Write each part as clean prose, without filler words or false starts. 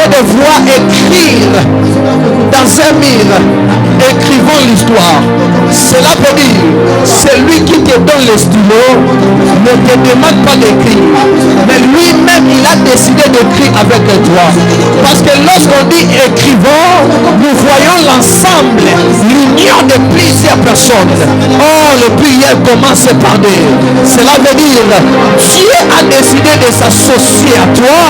train de voir écrire dans un mur, écrivons l'histoire. Cela veut dire, celui qui te donne le stylo ne te demande pas d'écrire, mais lui-même il a décidé d'écrire avec toi. Parce que lorsqu'on dit écrivons, nous voyons l'ensemble, l'union de plusieurs personnes. Oh, le pluriel commence par dire. Cela veut dire, Dieu a décidé de s'associer à toi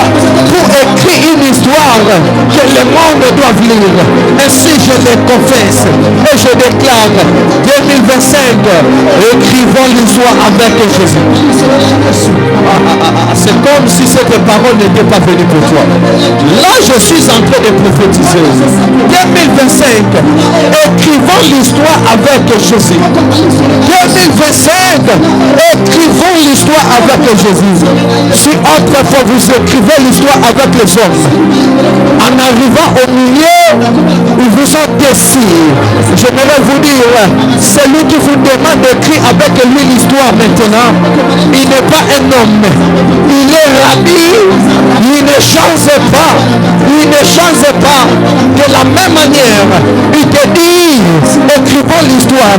pour écrire une histoire que le monde doit lire. Ainsi je le confesse et je déclare 2025, écrivons l'histoire avec Jésus. C'est comme si cette parole n'était pas venue pour toi. Là je suis en train de prophétiser. 2025, écrivons l'histoire avec Jésus. 2025, écrivons l'histoire avec Jésus. Si autrefois vous écrivez l'histoire avec les hommes, en arrivant au milieu, ils vous ont déçu. J'aimerais vous dire, celui qui vous demande d'écrire avec lui l'histoire maintenant, il n'est pas un homme, il est radis, il ne change pas, il ne change pas. De la même manière, il te dit, écrivons l'histoire,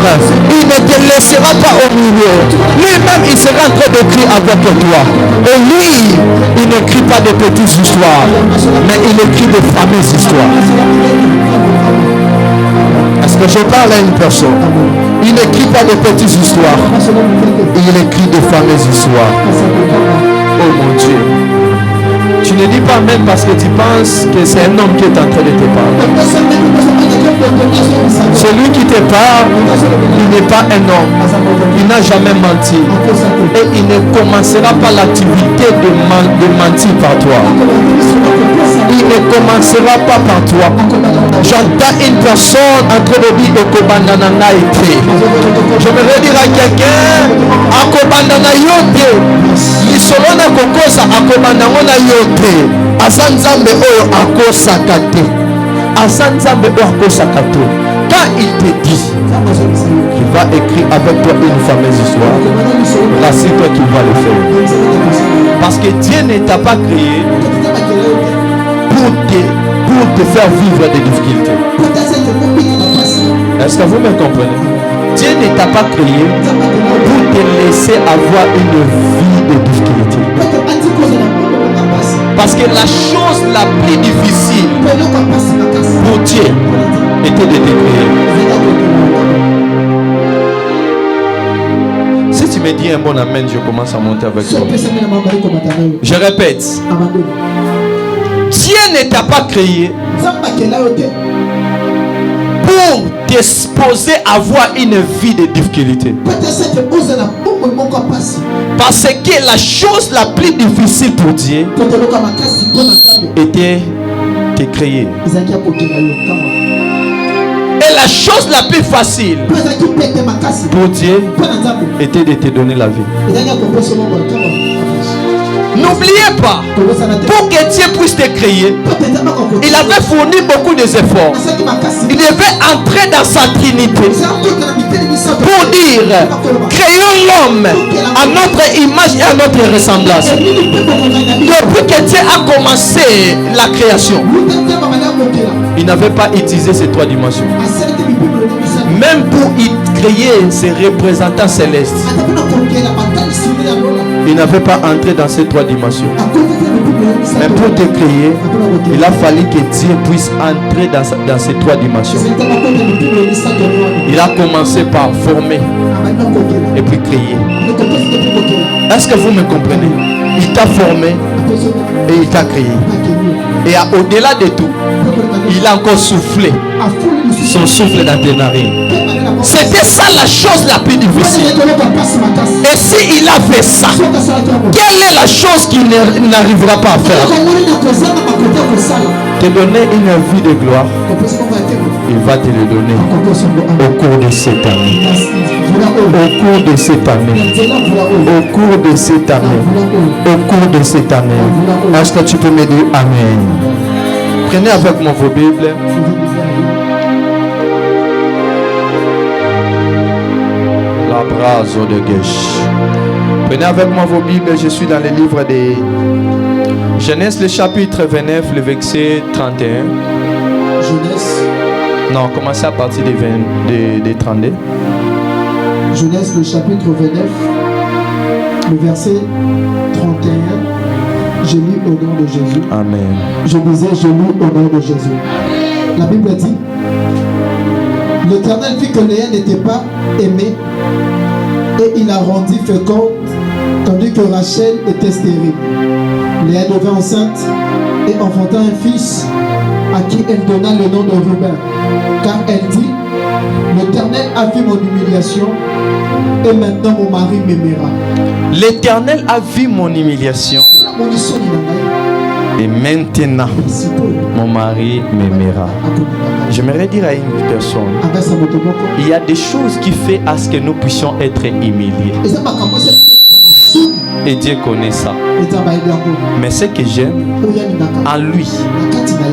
il ne te laissera pas au milieu. Lui-même, il sera en train d'écrire avec toi. Et lui, il n'écrit pas de petites histoires, mais il écrit de fameuses histoires. Est-ce que je parle à une personne? Il n'écrit pas de petites histoires, il écrit de fameuses histoires. Oh mon Dieu. Tu ne dis pas même parce que tu penses que c'est un homme qui est en train de te parler. Celui qui te parle, il n'est pas un homme. Il n'a jamais menti. Et il ne commencera pas l'activité de mentir par toi. Il ne commencera pas par toi. J'entends une personne en train de dire Okobandanana été. Je vais dire à quelqu'un Akobandana yote. Lisolona kokosa akobandana yote. Azanzambe oyo akosaka te. Azanzambe oyo akosaka te. Quand il te dit qu'il va écrire avec toi une fameuse histoire, là c'est toi qui vas le faire. Parce que Dieu ne t'a pas créé pour te faire vivre des difficultés. Est-ce que vous me comprenez? Dieu ne t'a pas créé pour te laisser avoir une vie de difficulté. Parce que la chose la plus difficile pour Dieu était de te créer. Si tu me dis un bon amen, je commence à monter avec toi. Je répète. Dieu ne t'a pas créé pour t'exposer à avoir une vie de difficulté. Parce que la chose la plus difficile pour Dieu était de te créer. Et la chose la plus facile pour Dieu était de te donner la vie. N'oubliez pas, pour que Dieu puisse te créer, il avait fourni beaucoup d'efforts. Il devait entrer dans sa trinité pour dire, créons l'homme à notre image et à notre ressemblance. Depuis que Dieu a commencé la création, il n'avait pas utilisé ces trois dimensions. Même pour y créer ses représentants célestes, il n'avait pas entré dans ces trois dimensions. Mais pour te créer, il a fallu que Dieu puisse entrer dans ces trois dimensions. Il a commencé par former et puis créer. Est-ce que vous me comprenez? Il t'a formé et il t'a créé. Et au-delà de tout, il a encore soufflé son souffle dans tes narines. C'était ça la chose la plus difficile. Et s'il a fait ça, quelle est la chose qu'il n'arrivera pas à faire? Te donner une vie de gloire. Il va te le donner au cours de cette année. Au cours de cette année. Au cours de cette année. Au cours de cette année. Est-ce que tu peux me dire Amen? Prenez avec moi vos Bibles. De gauche. Prenez avec moi vos Bibles. Je suis dans le livre de Genèse le chapitre 29, le verset 31. Genèse. Non, commencez à partir des 32. Genèse le chapitre 29, le verset 31. Je lis au nom de Jésus. Amen. Je disais, je lis au nom de Jésus. La Bible dit, l'Éternel vit que Léa n'était pas aimée et il la rendit féconde tandis que Rachel était stérile. Léa devint enceinte et enfanta un fils à qui elle donna le nom de Ruben, car elle dit, l'Éternel a vu mon humiliation et maintenant mon mari m'aimera. L'Éternel a vu mon humiliation et maintenant mon mari m'aimera. J'aimerais dire à une personne, il y a des choses qui font à ce que nous puissions être humiliés. Et Dieu connaît ça. Mais ce que j'aime, en lui,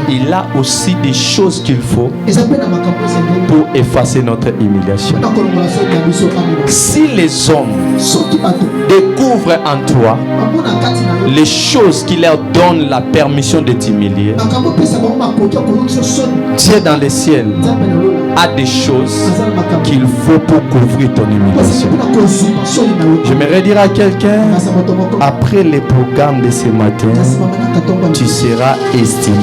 il a aussi des choses qu'il faut pour effacer notre humiliation. Si les hommes découvrent en toi les choses qui leur donnent la permission de t'humilier, Dieu dans les ciels a des choses qu'il faut pour couvrir ton humiliation. J'aimerais dire à quelqu'un, après les programmes de ce matin, tu seras estimé.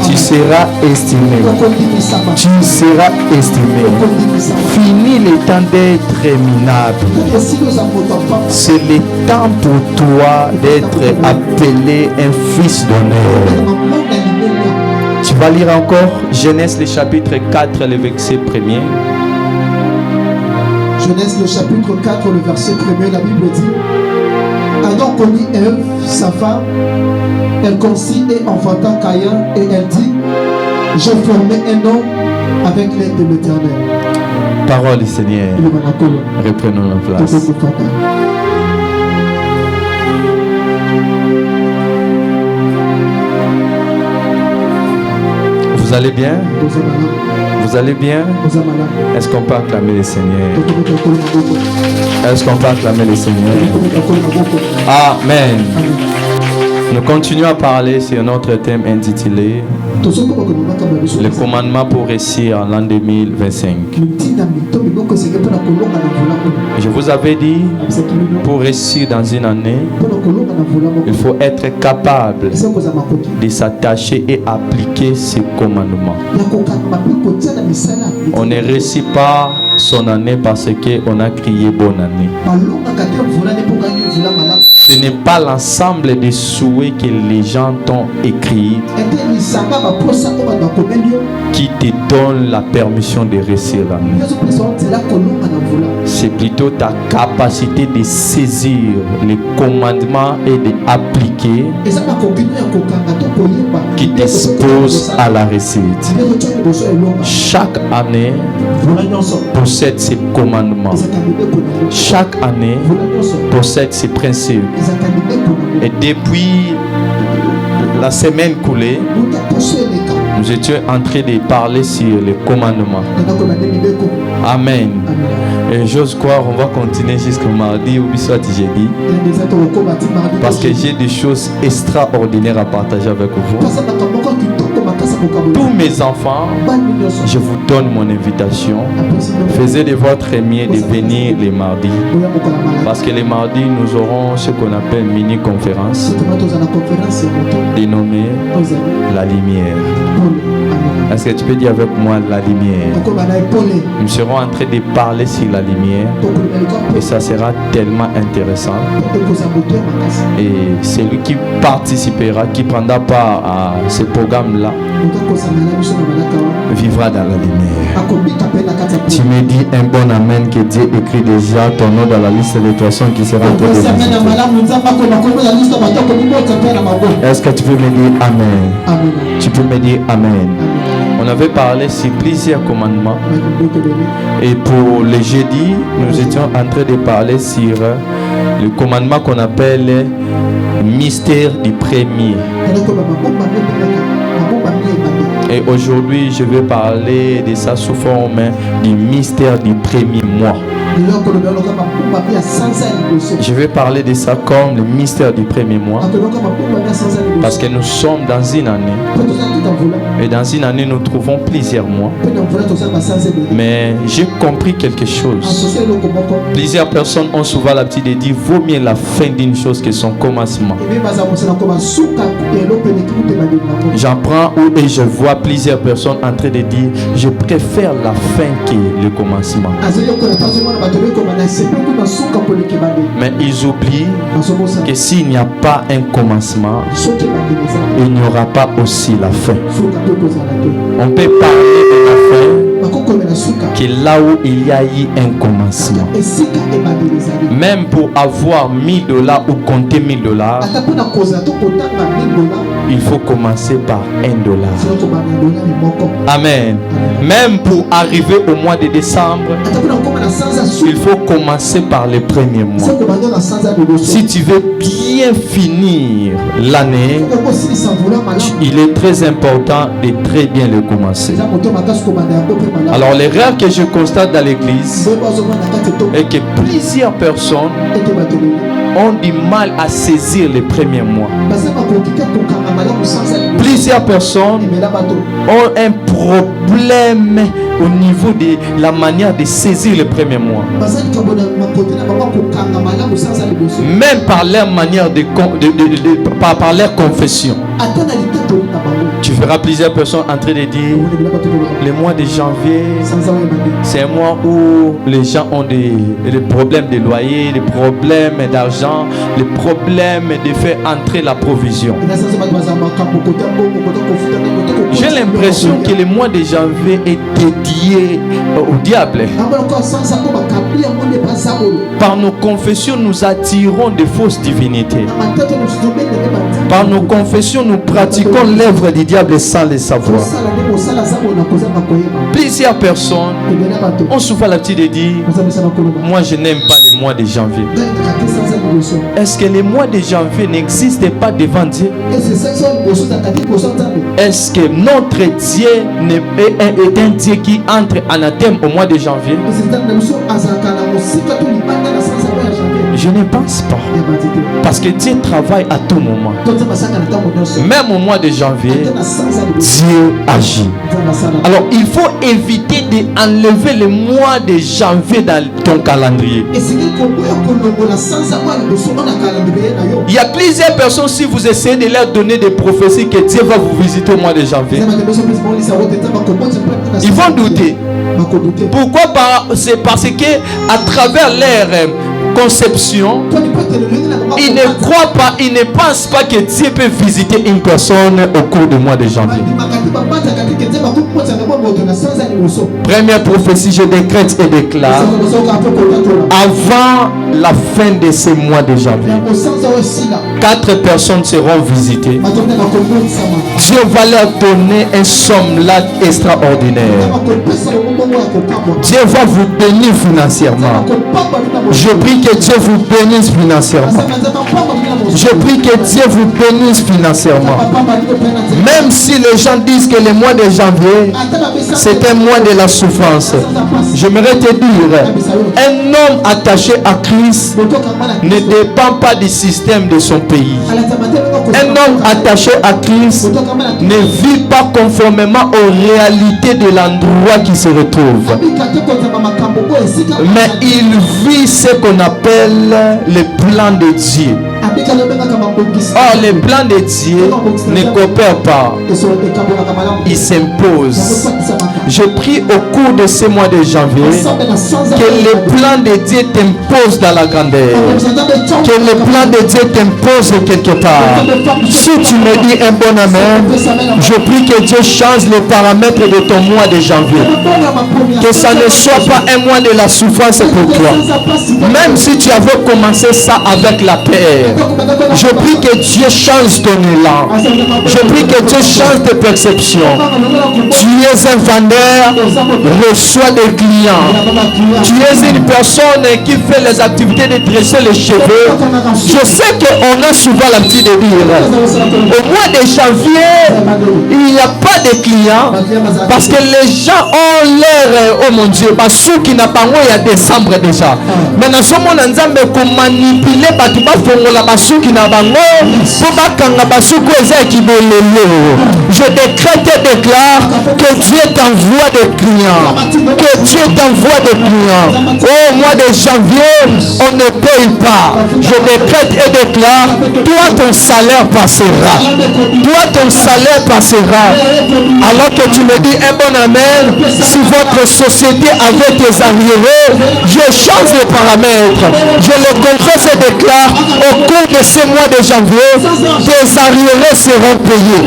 Tu seras estimé. Tu seras estimé. Fini le temps d'être minable. C'est le temps pour toi d'être appelé un fils d'honneur. Tu vas lire encore Genèse le chapitre 4, le verset 1er. Genèse le chapitre 4, le verset 1er, la Bible dit, Adam connut Ève, sa femme, elle conçut et enfanta Caïn, et elle dit, j'ai formé un homme avec l'aide de l'Éternel. Parole du Seigneur. Reprenons la place. Vous allez bien? Vous allez bien? Est-ce qu'on peut acclamer le Seigneur? Est-ce qu'on peut acclamer le Seigneur? Amen. Nous continuons à parler sur notre thème intitulé le commandement pour réussir en l'an 2025. Je vous avais dit, pour réussir dans une année, il faut être capable de s'attacher et appliquer ces commandements. On ne réussit pas son année parce qu'on a crié bonne année. Ce n'est pas l'ensemble des souhaits que les gens t'ont écrits qui te donnent la permission de réussir l'année. C'est plutôt ta capacité de saisir les commandements et d'appliquer qui t'expose à la réussite. Chaque année possède ses commandements. Chaque année possède ses principes. Et depuis la semaine coulée, nous étions en train de parler sur les commandements. Amen. Et j'ose croire, on va continuer jusqu'au mardi ou soit jeudi. Parce que j'ai des choses extraordinaires à partager avec vous. Tous mes enfants, je vous donne mon invitation. Faisez de votre mieux de venir les mardis. Parce que les mardis, nous aurons ce qu'on appelle mini-conférence dénommée La Lumière. Est-ce que tu peux dire avec moi la lumière? Nous serons en train de parler sur la lumière et ça sera tellement intéressant. Et celui qui participera, qui prendra part à ce programme-là, vivra dans la lumière. Tu me dis un bon amen que Dieu écrit déjà ton nom dans la liste des personnes qui seront en train de visiter. Est-ce que tu peux me dire amen? Tu peux me dire amen. On avait parlé sur plusieurs commandements. Et pour le jeudi, nous étions en train de parler sur le commandement qu'on appelle mystère du premier. Et aujourd'hui, je vais parler de ça sous forme du mystère du premier mois. Je vais parler de ça comme le mystère du premier mois. Parce que nous sommes dans une année. Et dans une année, nous trouvons plusieurs mois. Mais j'ai compris quelque chose. Plusieurs personnes ont souvent l'habitude de dire vaut mieux la fin d'une chose que son commencement. J'apprends et je vois plusieurs personnes en train de dire je préfère la fin que le commencement. Mais ils oublient que s'il n'y a pas un commencement, il n'y aura pas aussi la fin. On peut parler de la fin que là où il y a eu un commencement. Même pour avoir $1000 ou compter $1000, il faut commencer par $1. Amen. Même pour arriver au mois de décembre, il faut commencer par le premier mois. Si tu veux bien finir l'année, il est très important de très bien le commencer. Alors l'erreur que je constate dans l'église est que plusieurs personnes ont du mal à saisir les premiers mois. Plusieurs personnes ont un problème au niveau de la manière de saisir les premiers mois. Même par leur manière par leur confession. Tu verras plusieurs personnes en train de dire le mois de janvier, c'est un mois où les gens ont des problèmes de loyer, des problèmes d'argent, les problèmes de faire entrer la provision. J'ai l'impression que le mois de janvier est dédié au diable. Par nos confessions, nous attirons de fausses divinités. Par nos confessions, nous pratiquons l'œuvre du diable sans le savoir. Plusieurs personnes ont souvent l'habitude de dire moi je n'aime pas le mois de janvier. Est-ce que le mois de janvier n'existe pas devant Dieu? Est-ce que notre Dieu est un Dieu qui entre en anathème au mois de janvier? Je ne pense pas. Parce que Dieu travaille à tout moment. Même au mois de janvier, Dieu agit. Alors il faut éviter d'enlever le mois de janvier dans ton calendrier. Il y a plusieurs personnes, si vous essayez de leur donner des prophéties que Dieu va vous visiter au mois de janvier, ils vont douter. Pourquoi? C'est parce que à travers leur conception, ils ne croient pas, ils ne pensent pas que Dieu peut visiter une personne au cours du mois de janvier. Première prophétie, je décrète et déclare avant la fin de ce mois de janvier, 4 personnes seront visitées. Dieu va leur donner un somme là extraordinaire. Dieu va vous bénir financièrement. Je prie que Dieu vous bénisse financièrement. Je prie que Dieu vous bénisse financièrement. Même si les gens disent que le mois de janvier c'est un mois de la souffrance, j'aimerais te dire, un homme attaché à Christ ne dépend pas du système de son pays. Un homme attaché à Christ ne vit pas conformément aux réalités de l'endroit qui se retrouve, mais il vit ce qu'on appelle le plan de Dieu. Or, le plan de Dieu ne coopère pas, il s'impose. Je prie au cours de ce mois de janvier que le plan de Dieu t'impose dans la grandeur, que le plan de Dieu t'impose quelque part. Si tu me dis un bon amen, je prie que Dieu change les paramètres de ton mois de janvier, que ça ne soit pas un mois de la souffrance pour toi. Même si tu avais commencé ça avec la paix, Je prie que Dieu change ton élan. Je prie que Dieu change tes perceptions. Tu es un vendeur, reçois des clients. Tu es une personne qui fait les activités de tresser les cheveux. Je sais qu'on a souvent l'habitude de dire, au mois de janvier, il n'y a pas de clients parce que les gens ont l'air, oh mon Dieu, ceux qui n'ont pas il y a décembre déjà. Mais dans ce monde, on a manipulé ceux qui n'ont pas je décrète et déclare que Dieu t'envoie des clients. Que Dieu t'envoie des clients. Au mois de janvier, on ne paye pas. Je décrète et déclare, toi ton salaire passera. Toi ton salaire passera. Alors que tu me dis un bon amen, si votre société avait des arriérés, je change les paramètres. Je le confesse et déclare, au cours de ce mois de janvier, tes arriérés seront payés.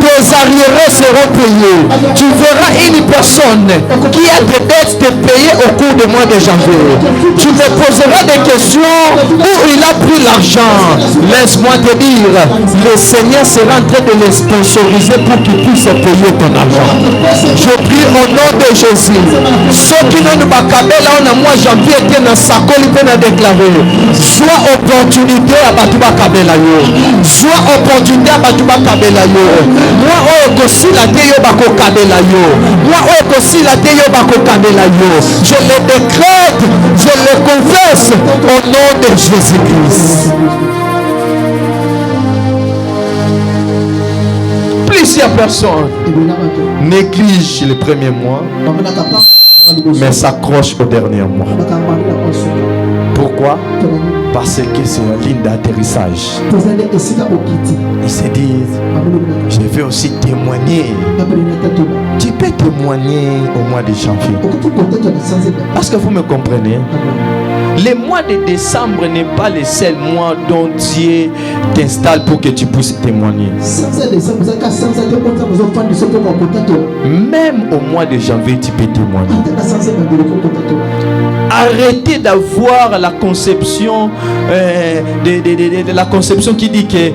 Tes arriérés seront payés. Tu verras une personne qui a des dettes de payer au cours du mois de janvier. Tu te poseras des questions où il a pris l'argent. Laisse-moi te dire, le Seigneur sera en train de les sponsoriser pour qu'ils puissent payer ton argent. Je prie au nom de Jésus. Ceux qui n'ont pas câblé là, on a mois janvier qui n'a sakoli peine à déclarer. Soit opportunité à Batouba Kabela yo. Soit opportunité à Batouba Kabela yo. Moi, aussi la Théo Bako Kabela yo. Moi, aussi la Théo Bako Kabela yo. Je le décrète, je le confesse au nom de Jésus-Christ. Plusieurs personnes négligent les premiers mois, mais s'accrochent au dernier mois. Pourquoi? Parce que c'est une ligne d'atterrissage. Ils se disent, je vais aussi témoigner. Tu peux témoigner au mois de janvier. Parce que vous me comprenez. Le mois de décembre n'est pas le seul mois dont Dieu t'installe pour que tu puisses témoigner. Même au mois de janvier, tu peux témoigner. Arrêtez d'avoir la conception de la conception qui dit que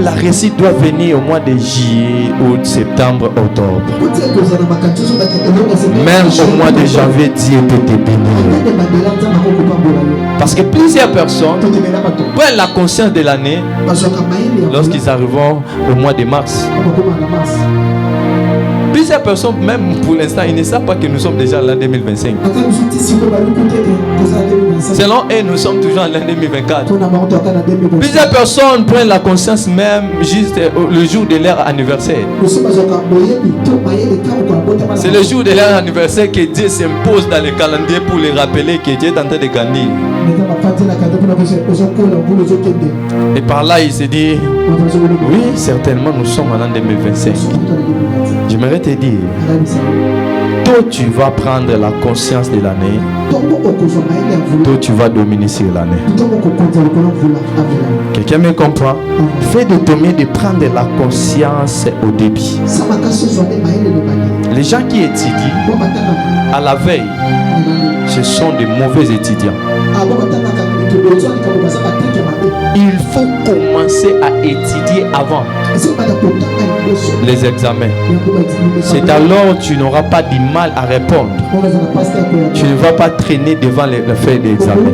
la réussite doit venir au mois de juillet, août, septembre, octobre. Même au mois de janvier, Dieu peut te bénir. Parce que plusieurs personnes prennent la conscience de l'année lorsqu'ils arriveront au mois de mars. Plusieurs personnes, même pour l'instant, ils ne savent pas que nous sommes déjà en l'an 2025. Selon eux, nous sommes toujours en l'an 2024. Plusieurs personnes prennent la conscience même juste le jour de leur anniversaire. C'est le jour de leur anniversaire que Dieu s'impose dans le calendrier pour les rappeler que Dieu est en train de gagner. Et par là, il se dit, oui, certainement, nous sommes en l'an 2025. J'aimerais te dire, tôt tu vas prendre la conscience de l'année, tôt tu vas dominer sur l'année. Quelqu'un me comprend? Fais de ton mieux de prendre la conscience au début. Les gens qui étudient à la veille, ce sont des mauvais étudiants. Il faut commencer à étudier avant les examens. C'est alors tu n'auras pas du mal à répondre. Tu ne vas pas traîner devant les feuilles d'examen.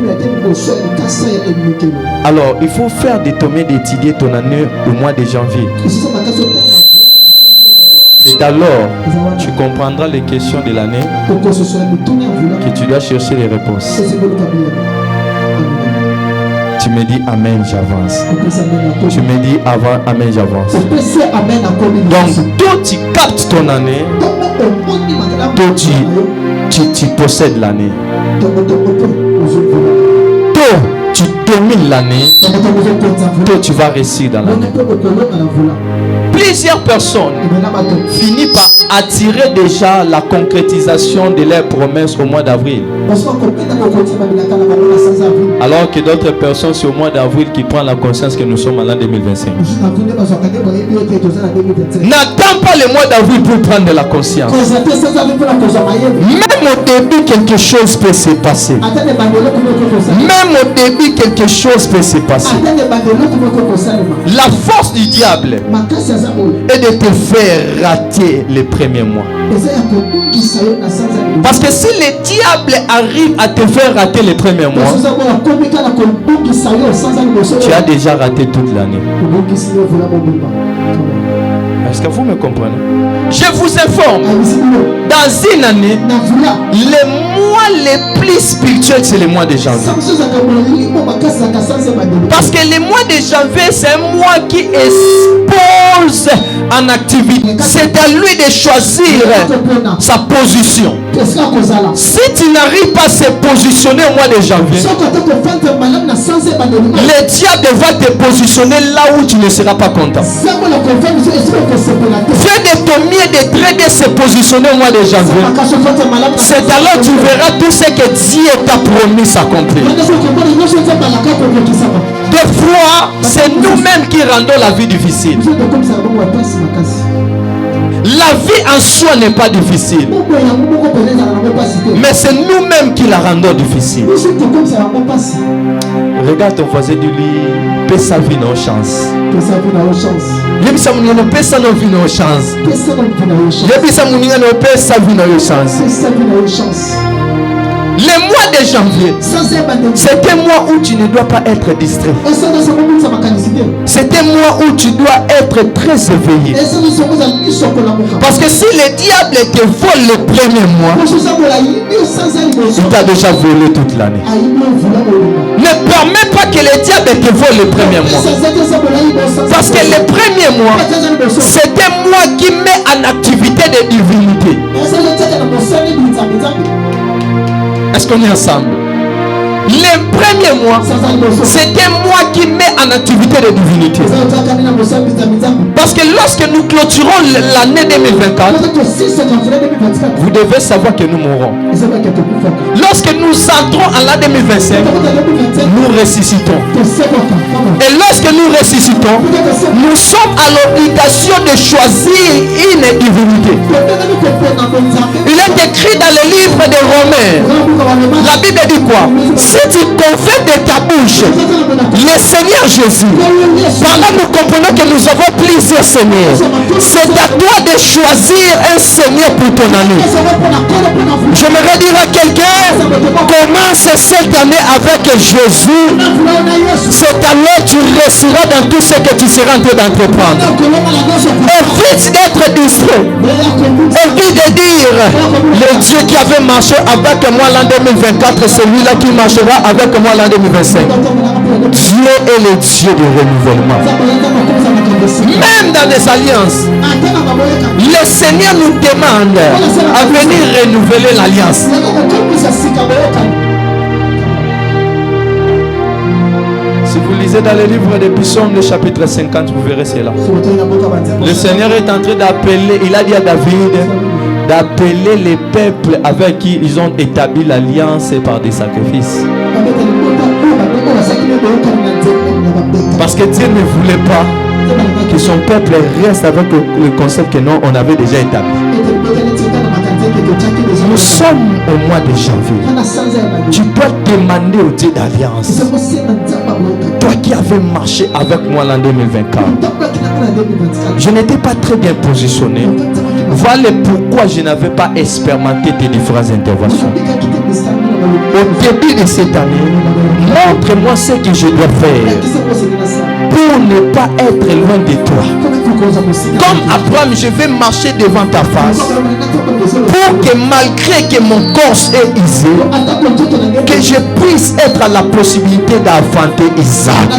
Alors, il faut faire de ton mieux d'étudier ton année au mois de janvier. C'est alors tu comprendras les questions de l'année que tu dois chercher les réponses. Tu me dis Amen, j'avance. Tu me dis avant Amen, j'avance. Donc, toi tu captes ton année, toi tu possèdes l'année. Toi tu domines l'année, toi tu vas réussir dans l'année. plusieurs personnes finissent par attirer déjà la concrétisation de leurs promesses au mois d'avril. Alors que d'autres personnes, c'est au mois d'avril qui prennent la conscience que nous sommes en l'an 2025. N'attends pas le mois d'avril pour prendre la conscience. Même au début, quelque chose peut se passer. Même au début, quelque chose peut se passer. La force du diable est de te faire rater les premiers mois. Parce que si le diable arrive à te faire rater les premiers mois, tu as déjà raté toute l'année. Est-ce que vous me comprenez? Je vous informe, dans une année, les mois les plus spirituels, c'est le mois de janvier. Parce que le mois de janvier, c'est un mois qui expose en activité. C'est à lui de choisir sa position. Si tu n'arrives pas à se positionner au mois de janvier, le diable va te positionner là où tu ne seras pas content. Fais de ton mieux de traiter se positionner au mois de janvier. C'est alors tu verras tout ce que Dieu t'a promis s'accomplir. Des fois, c'est nous-mêmes qui rendons la vie difficile. La vie en soi n'est pas difficile, mais c'est nous-mêmes qui la rendons difficile. Regarde ton voisin du lit, paie sa vie nos chances. Le mois de janvier, c'est un mois où tu ne dois pas être distrait. C'est un mois où tu dois être très éveillé. Parce que si le diable te vole le premier mois, il t'a déjà volé toute l'année. Ne permets pas que le diable te vole le premier mois. Parce que le premier mois, c'est un mois qui met en activité des divinités. Est-ce qu'on est ensemble? Le premier mois, c'est un mois qui met en activité les divinités. Parce que lorsque nous clôturons l'année 2024, vous devez savoir que nous mourrons. Lorsque nous entrons en l'année 2025, nous ressuscitons. Et lorsque nous ressuscitons, nous sommes à l'obligation de choisir une divinité. Il est écrit dans le livre de Romains, la Bible dit quoi? Si tu confesses de ta bouche le Seigneur Jésus, par là nous comprenons que nous avons plusieurs seigneurs. C'est à toi de choisir un Seigneur pour ton année. J'aimerais dire à quelqu'un, commence cette année avec Jésus. C'est alors tu réussiras dans tout ce que tu seras en train d'entreprendre. Évite d'être distrait. Évite de dire, le Dieu qui avait marché avec moi l'an 2024, c'est celui-là qui marchera avec moi l'an 2025. Dieu est le Dieu du renouvellement. Même dans les alliances, le Seigneur nous demande à venir renouveler l'alliance. Si vous lisez dans le livre des Psaumes, le chapitre 50, vous verrez cela. Le Seigneur est en train d'appeler, il a dit à David d'appeler les peuples avec qui ils ont établi l'alliance par des sacrifices. Parce que Dieu ne voulait pas que son peuple reste avec le concept que non, on avait déjà établi. Nous sommes au mois de janvier. Tu dois demander au Dieu d'alliance. Toi qui avais marché avec moi l'an 2024, je n'étais pas très bien positionné. Voilà pourquoi je n'avais pas expérimenté tes différentes interventions. Au début de cette année, montre-moi ce que je dois faire pour ne pas être loin de toi. Comme Abraham, je vais marcher devant ta face pour que malgré que mon corps est usé, que je puisse être à la possibilité d'enfanter Isaac.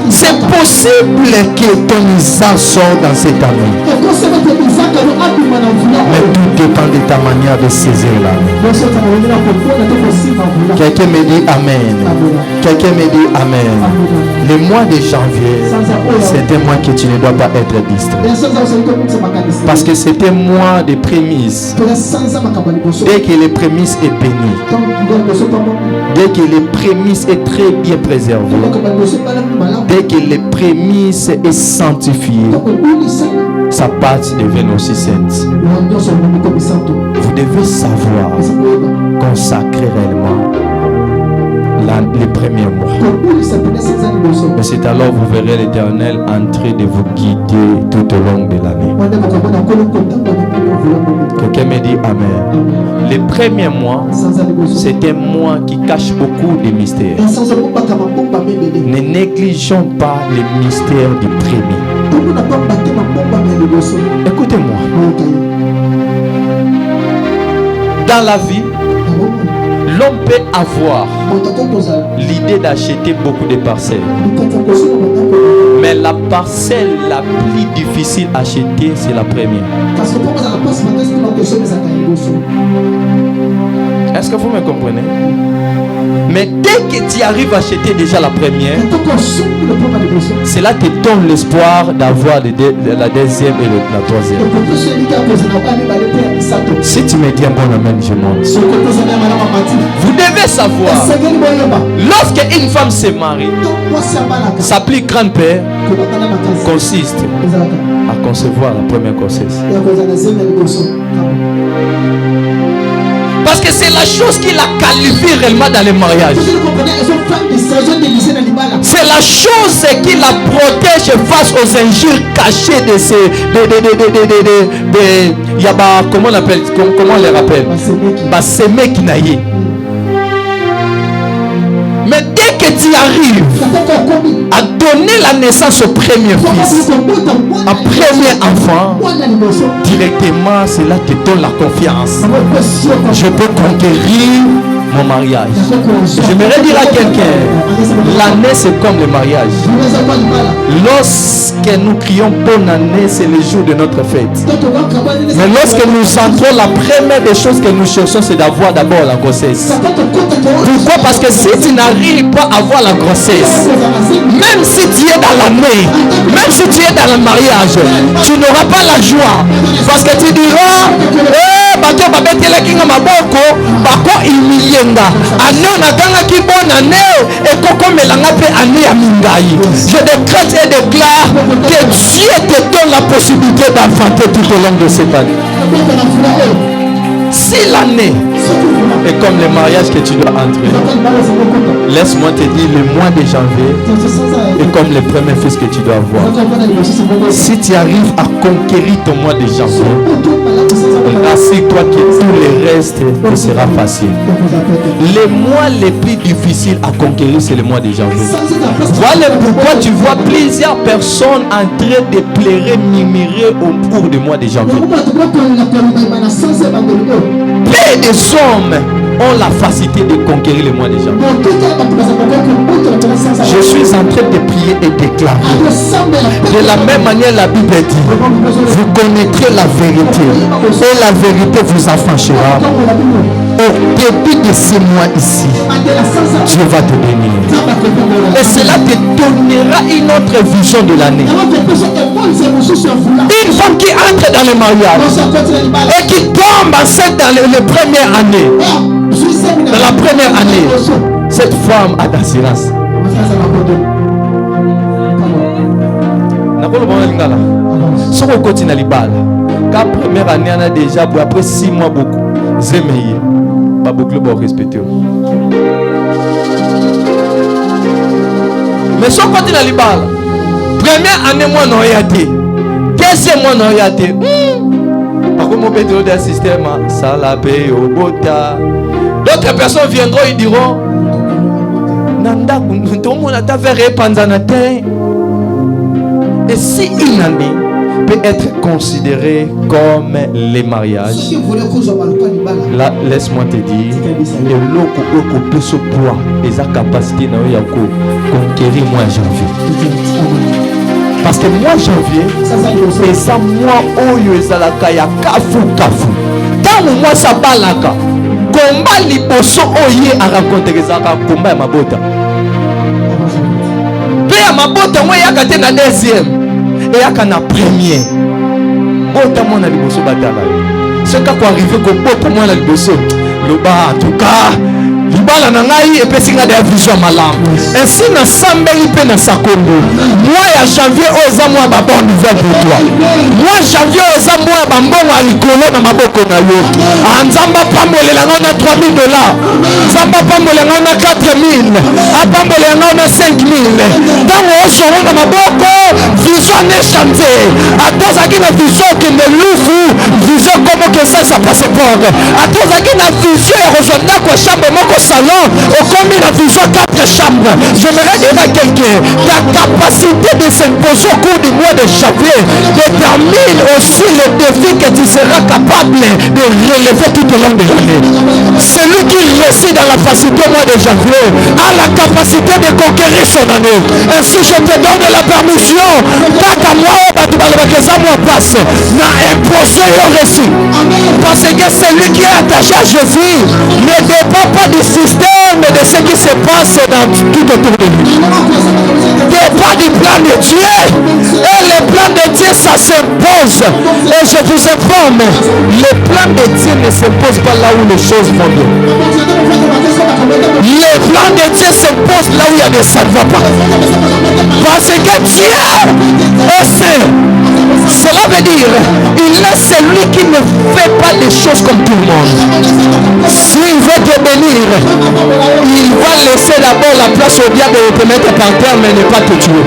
C'est possible que ton Isaac sorte dans cette année. Mais tout dépend de ta manière de saisir l'année. Quelqu'un me dit Amen. Quelqu'un me dit Amen. Le mois de janvier, c'est un mois que tu ne dois pas être distrait. Parce que c'est un mois de prémices. Dès que les prémices est béni, dès que les prémices est très bien préservé, dès que les prémices est sanctifié, sa pâte devient aussi sainte. Vous devez savoir consacrer réellement les premiers mois. Et c'est alors que vous verrez l'Éternel en train de vous guider tout au long de l'année. Quelqu'un me dit Amen. Les premiers mois, c'est un mois qui cache beaucoup de mystères. Ne négligeons pas les mystères du premier. Écoutez-moi. Dans la vie, l'homme peut avoir l'idée d'acheter beaucoup de parcelles. Mais la parcelle la plus difficile à acheter, c'est la première. Est-ce que vous me comprenez? Mais dès que tu arrives à acheter déjà la première, cela te donne l'espoir d'avoir la deuxième et la troisième. Si tu me dis un bon amen, je monte. Vous devez savoir, lorsque une femme se marie, sa plus grande peur consiste à concevoir la première grossesse. Parce que c'est la chose qui la qualifie réellement dans le mariage. C'est la chose qui la protège face aux injures cachées de ces... comment on l'appelle? Comment on les rappelle? Mais dès que tu arrives à donner la naissance au premier fils, un premier enfant, directement cela te donne la confiance. Je peux conquérir mon mariage. J'aimerais dire à quelqu'un, l'année c'est comme le mariage. Lorsque nous crions bonne année, c'est le jour de notre fête. Mais lorsque nous entrons, la première des choses que nous cherchons, c'est d'avoir d'abord la grossesse. Pourquoi? Parce que si tu n'arrives pas à avoir la grossesse, même si tu es dans l'année, même si tu es dans le mariage, tu n'auras pas la joie. Parce que tu diras, bato babetela kinga maboko bako imiyenga année na ganga ki bonne année et kokomela ngape année ya mingai. Je décrète et déclare que Dieu te donne la possibilité d'enfanter tout au long de cette année. Si l'année est comme le mariage que tu dois entrer, laisse-moi te dire, le mois de janvier est comme le premier fils que tu dois avoir. Si tu arrives à conquérir ton mois de janvier, rassure-toi que tout le reste te sera facile. Les mois les plus difficiles à conquérir, c'est le mois de janvier. Voilà pourquoi tu vois plusieurs personnes en train de pleurer, murmurer au cours du mois de janvier. Peu des hommes ont la facilité de conquérir le mois de janvier. Je suis en train de prier et déclarer. De la même manière, la Bible dit, vous connaîtrez la vérité et la vérité vous affranchira. Au début de ces mois ici, Dieu va te bénir. Et cela te donnera une autre vision de l'année. Une femme qui entre dans le mariage et qui tombe enceinte dans les premières années. Dans la première année, cette femme a d'assurance. Si on continue à l'ibal, la première année, on a déjà, après 6 mois, beaucoup. Zémeillé. Pas beaucoup de respecter. Mais si on continue à l'ibal, première année, moi, non, y a été. Deuxième mois, non, y a été. Par contre, mon pétrole d'un système, ça l'a payé au bota. D'autres personnes viendront et diront, Nanda, tout le monde a fait répandre. Et si une année peut être considérée comme les mariages, là, laisse-moi te dire, le loco peut se poids et sa capacité de conquérir moi janvier. Parce que moi janvier, et ça moi oyo ezalaka ya kafu. Tant moi ça balaka. Combat liboso oye a rencontrer ezalaka combat ya mabota. Pe ya mabota moi yaka te na deuxième. Et yaka na premier. Bota moi na liboso batala. Ce qui peut arriver ko bota moi na liboso. Loba en tout cas libala na ngai epesi nga de vision malamu. Ainsi na sambeli pe na sakondo. Moi ya janvier oza moi ba bonne nouvelle pour toi. Moi janvier oza moi ba mbongo likolo na maboko na yo. Nzamba pambolela nga na $3,000. Nzamba pambolela nga na $4,000. Apambolela nga na $5,000. Tango osongo na maboko vision ne chante. Atozaki na vision que ne lufu vision comme que ça passeport. Atozaki na vision ya kozonda kwa chambre moko salon au commis la vision 4 chambres. J'aimerais dire à quelqu'un, ta capacité de s'imposer au cours du mois de janvier détermine aussi le défi que tu seras capable de relever tout au long de l'année. Celui qui réussit dans la facilité au mois de janvier a la capacité de conquérir son année. Ainsi je te donne la permission, kaka moi tu vas le ça moi passe, n'a imposé au récit. Parce que celui qui est attaché à Jésus ne dépend pas du système mais de ce qui se passe dans tout autour de lui. Dépend du plan de Dieu. Et le plan de Dieu, ça s'impose. Et je vous informe, le plan de Dieu ne s'impose pas là où les choses vont bien. Le plan de Dieu s'impose là où il y a des ça ne va pas. Parce que Dieu est saint. Cela veut dire, il est celui qui ne fait pas les choses comme tout le monde. S'il veut te bénir, il va laisser d'abord la place au diable de te mettre par terre, mais ne pas te tuer.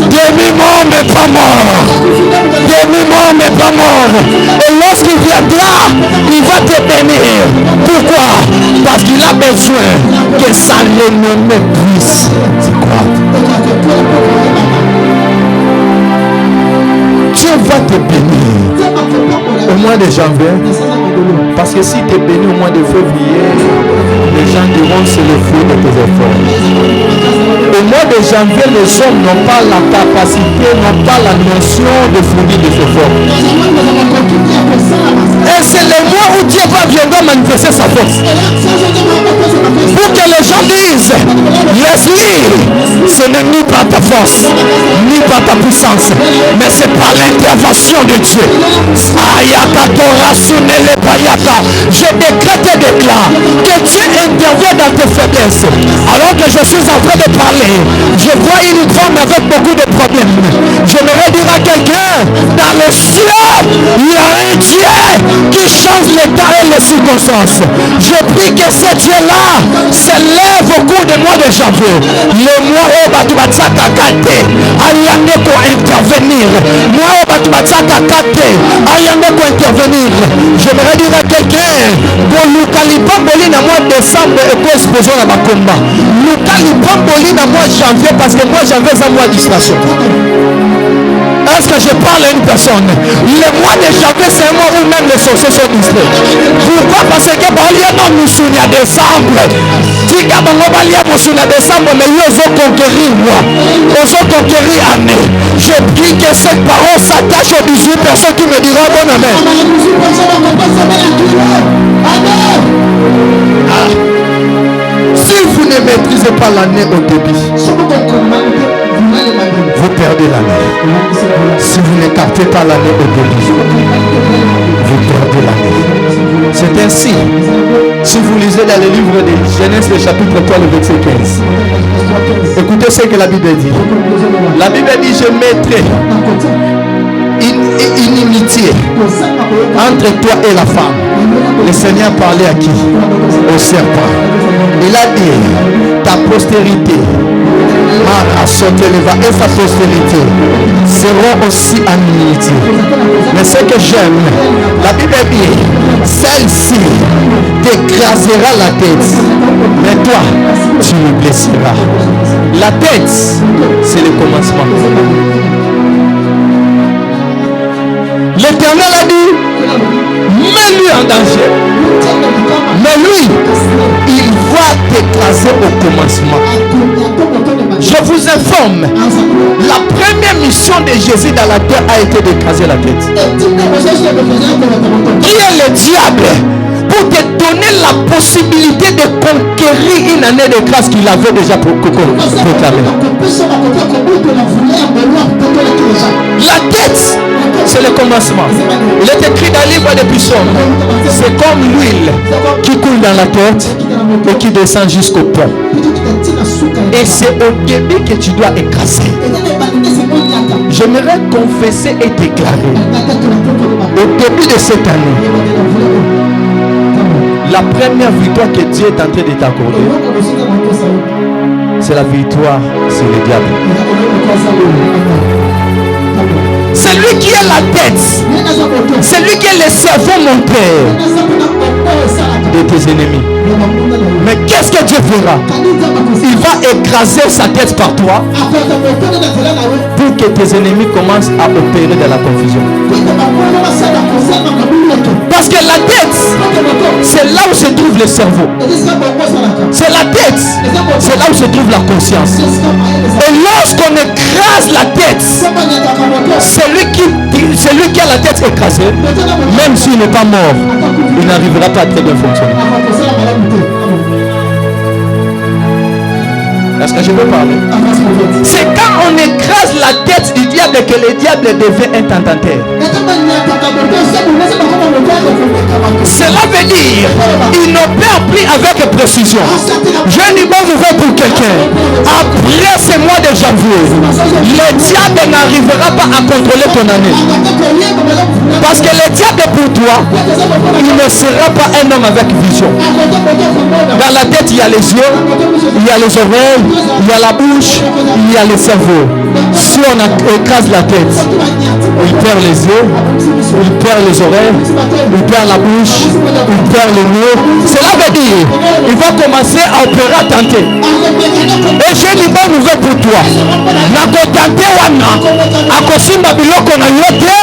Demi-mort mais pas mort. Demi-mort mais pas mort. Et lorsqu'il viendra, il va te bénir. Pourquoi? Parce qu'il a besoin que sa renommée puisse se croître. Dieu va te bénir au mois de janvier. Parce que si tu es béni au mois de février, les gens diront c'est le fruit de tes efforts. Au mois de janvier, les hommes n'ont pas la capacité, n'ont pas la notion de fournir des efforts. Et c'est le mois où Dieu va viendra manifester sa force. Pour que les gens disent, Leslie, ce n'est ni par ta force, ni par ta puissance, mais c'est par l'intervention de Dieu. Je décrète et déclare que Dieu intervient dans tes faiblesses. Alors que je suis en train de parler, je vois une femme avec beaucoup de problèmes. J'aimerais dire à quelqu'un, dans le ciel, il y a un Dieu qui change l'état et les circonstances. Je prie que ce Dieu-là s'élève au cours du mois de janvier. Le mois où Batubatsaka Kate, Ayandeko intervenir. Moi où Batubatsaka Kate, Ayandeko intervenir. J'aimerais dire à quelqu'un, pour Lukalipamboli na mois de décembre et pour exposer à ma combat. Lukalipamboli na mois de janvier parce que moi j'avais un mois de distraction. Est-ce que je parle à une personne? Le mois de janvier, c'est un mois où même les sorciers sont distraits. Pourquoi? Parce que Balia non nous souvenons à décembre. Si Balia nous souvenons à décembre, mais ils ont conquéri moi. Ils ont conquéri année. Je prie que cette parole s'attache aux 18 personnes qui me diront bon amen. Si vous ne maîtrisez pas l'année au début, vous perdez l'année. Si vous n'écartez pas l'année au début, vous perdez l'année. C'est ainsi. Si vous lisez dans le livre de Genèse, le chapitre 3, le verset 15. Écoutez ce que la Bible dit. La Bible dit, je mettrai une inimitié entre toi et la femme. Le Seigneur parlait à qui? Au serpent. Il a dit, ta postérité et sa postérité seront aussi en inimitié. Mais ce que j'aime, la Bible dit, celle-ci t'écrasera la tête, mais toi, tu me blesseras. La tête, c'est le commencement. L'Éternel a dit, mets-lui en danger, mais c'est lui. Il va t'écraser au commencement. Je vous informe, la première mission de Jésus dans la terre a été d'écraser la tête. Qui est le diable pour te donner la possibilité de conquérir une année de grâce qu'il avait déjà proclamée? La tête, c'est le commencement. Il est écrit dans le livre des Psaumes. C'est comme l'huile qui coule dans la tête et qui descend jusqu'au pont. Et c'est au début que tu dois écraser. J'aimerais confesser et déclarer au début de cette année, la première victoire que Dieu est en train de t'accorder, c'est la victoire sur le diable. C'est lui qui est la tête. C'est lui qui est le cerveau, mon père, de tes ennemis. Mais qu'est-ce que Dieu fera? Il va écraser sa tête par toi pour que tes ennemis commencent à opérer de la confusion. Parce que la tête, c'est là où se trouve le cerveau. C'est la tête, c'est là où se trouve la conscience. Et lorsqu'on écrase la tête, celui qui a la tête écrasée, même s'il n'est pas mort, il n'arrivera pas à très bien fonctionner. Est-ce que je peux parler? C'est quand on écrase la tête du diable que le diable devient un tentateur. Cela veut dire il n'opère plus avec précision. J'ai une bonne nouvelle pour quelqu'un. Après ce mois de janvier, le diable n'arrivera pas à contrôler ton année. Parce que le diable pour toi, il ne sera pas un homme avec vision. Dans la tête, il y a les yeux, il y a les oreilles, il y a la bouche, il y a le cerveau. Si on écrase la tête, il perd les yeux, il perd les oreilles, il perd la bouche, il perd le nez. Cela veut dire il va commencer à opérer à tenter. Et j'ai une bonne nouvelle pour toi. Nakotante wana akosimba biloko na yote,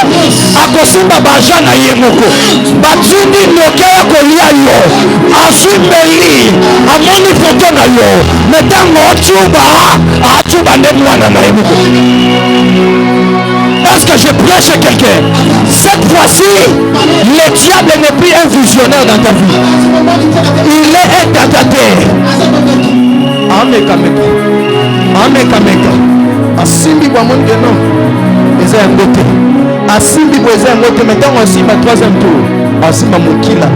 akosimba baja na yemoko. Batuni nokea kolia yo, afimbeli, amoni foto na yo. Metango chuba, achuba ne mwana na yemoko. Est-ce que je prêche à quelqu'un? Cette fois-ci, le diable n'est plus un visionnaire dans ta vie. Il est un tentateur. Amekameka. Amekameka. Asimbi kwa monde non. Eza ngote. Asimbi kwa eza ngote. Maintenant on simba troisième tour. Asimba mokila.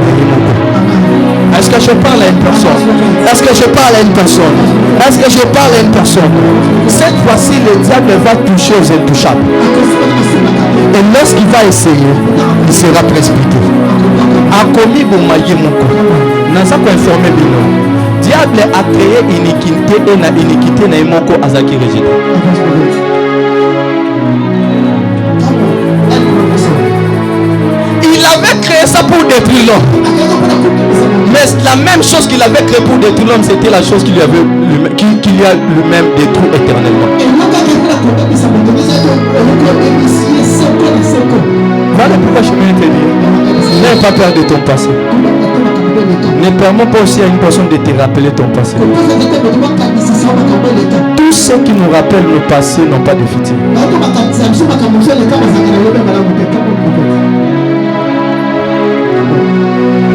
Est-ce que je parle à une personne? Est-ce que je parle à une personne? Est-ce que je parle à une personne? Cette fois-ci, le diable va toucher aux intouchables. Et lorsqu'il va essayer, il sera précipité. Akomi Boumaye Moko. N'a pas informé Bino. Diable a créé iniquité et na iniquité na Moko Azaki rejeté. Il avait créé ça pour détruire l'homme. Mais la même chose qu'il avait créé pour détruire l'homme, c'était la chose qu'il lui a lui-même détruit éternellement. Voilà pourquoi je viens te dire, n'aie pas peur de ton passé. Ne permets pas aussi à une personne de te rappeler ton passé. Tous ceux qui nous rappellent le passé n'ont pas de futur.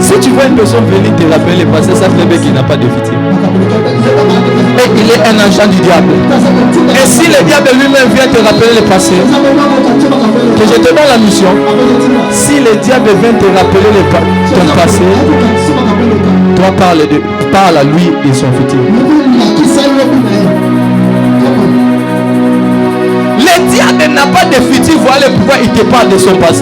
Si tu vois une personne venir te rappeler le passé, ça fait qu'il n'a pas de futur. Et il est un agent du diable. Et si le diable lui-même vient te rappeler le passé, que je te donne la mission, si le diable vient te rappeler ton passé, toi parle à lui et son futur. Le diable n'a pas de futur, voilà pourquoi il te parle de ton passé.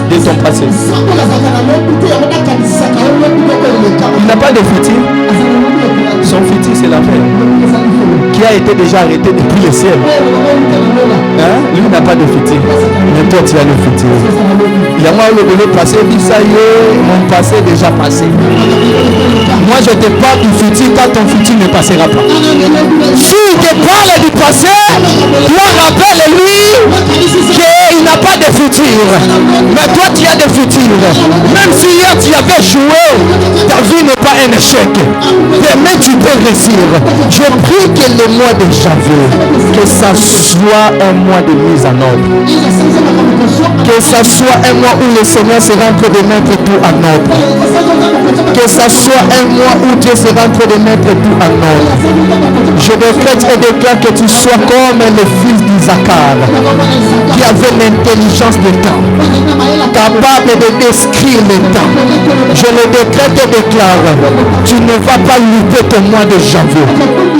Il n'a pas de futur. Son futur, c'est l'affaire qui a été déjà arrêté depuis le ciel. Hein? Lui n'a pas de futur. Mais toi, tu as le futur. Il y a moi le passé, mon passé est déjà passé. Moi, je te parle du futur quand ton futur ne passera pas. Si il te parle du passé, toi rappelle-lui que Et il n'a pas de futur. Mais toi, tu as de futur. Même si hier tu avais joué, ta vie n'est pas un échec. Demain, tu peux réussir. Je prie que le mois de janvier, que ça soit un mois de mise en ordre. Que ça soit un mois où le Seigneur sera en train de mettre tout en ordre. Que ça soit un mois où Dieu sera en train de mettre tout en ordre. Je décrète et déclare que tu sois comme le fils d'Isaacar, qui avait l'intelligence du temps, capable de décrire le temps. Je le décrète et déclare, tu ne vas pas louper ton mois de janvier.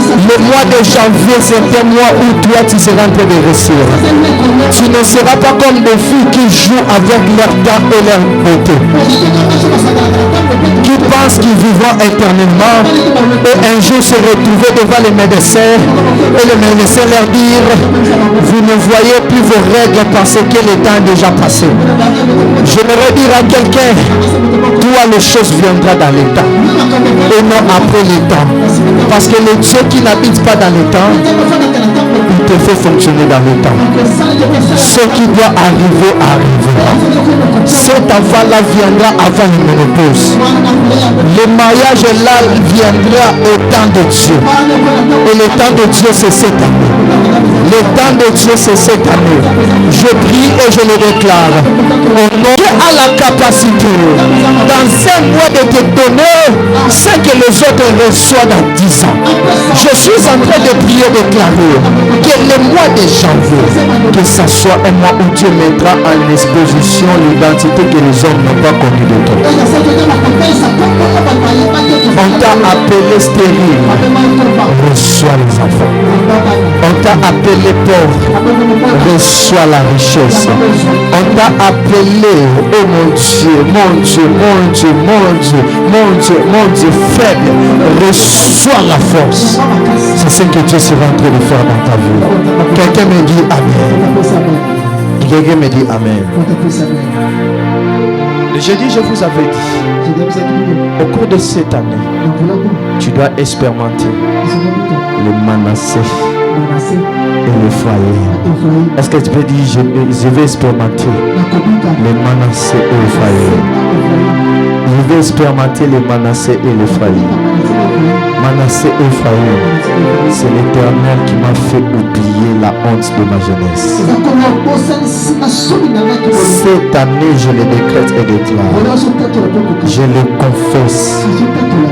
Le mois de janvier, c'est un mois où toi tu seras en train de réussir. Tu ne seras pas comme des filles qui jouent avec leur temps et leur beauté, qui pensent qu'ils vivront éternellement et un jour se retrouver devant les médecins et les médecins leur dire, vous ne voyez plus vos règles parce que le temps est déjà passé. J'aimerais dire à quelqu'un, toi les choses viendront dans le temps et non après le temps, parce que le Dieu qui n'habite pas dans le temps, il te fait fonctionner dans le temps. Ce qui doit arriver arrivera. Cet enfant-là viendra avant le ménopause. Le mariage là viendra au temps de Dieu. Et le temps de Dieu c'est cette année. Le temps de Dieu c'est cette année. Je prie et je le déclare. Au nom qui a la capacité dans un mois de te donner ce que les autres reçoivent dans 10 ans. Je suis en train de prier, déclarer que le mois de janvier, que ce soit un mois où Dieu mettra en exposition l'identité que les hommes n'ont pas connue de toi. On t'a appelé stérile, reçois les enfants. On t'a appelé pauvre, reçois la richesse. On t'a appelé, oh mon Dieu, mon Dieu, mon Dieu, mon Dieu, mon Dieu, mon Dieu, faible, reçois la force. C'est ce que Dieu sera en train de faire dans ta vie. Quelqu'un me dit Amen. Quelqu'un me dit Amen. J'ai dit, je vous avais dit, au cours de cette année, tu dois expérimenter le Manassé et le foyer. Est-ce que tu peux dire, je vais expérimenter le Manassé et le foyer? Je vais expérimenter le Manassé et le foyer. Manassé et Ephraïm, c'est l'Éternel qui m'a fait oublier la honte de ma jeunesse. Cette année, je le décrète et déclare. Je le confesse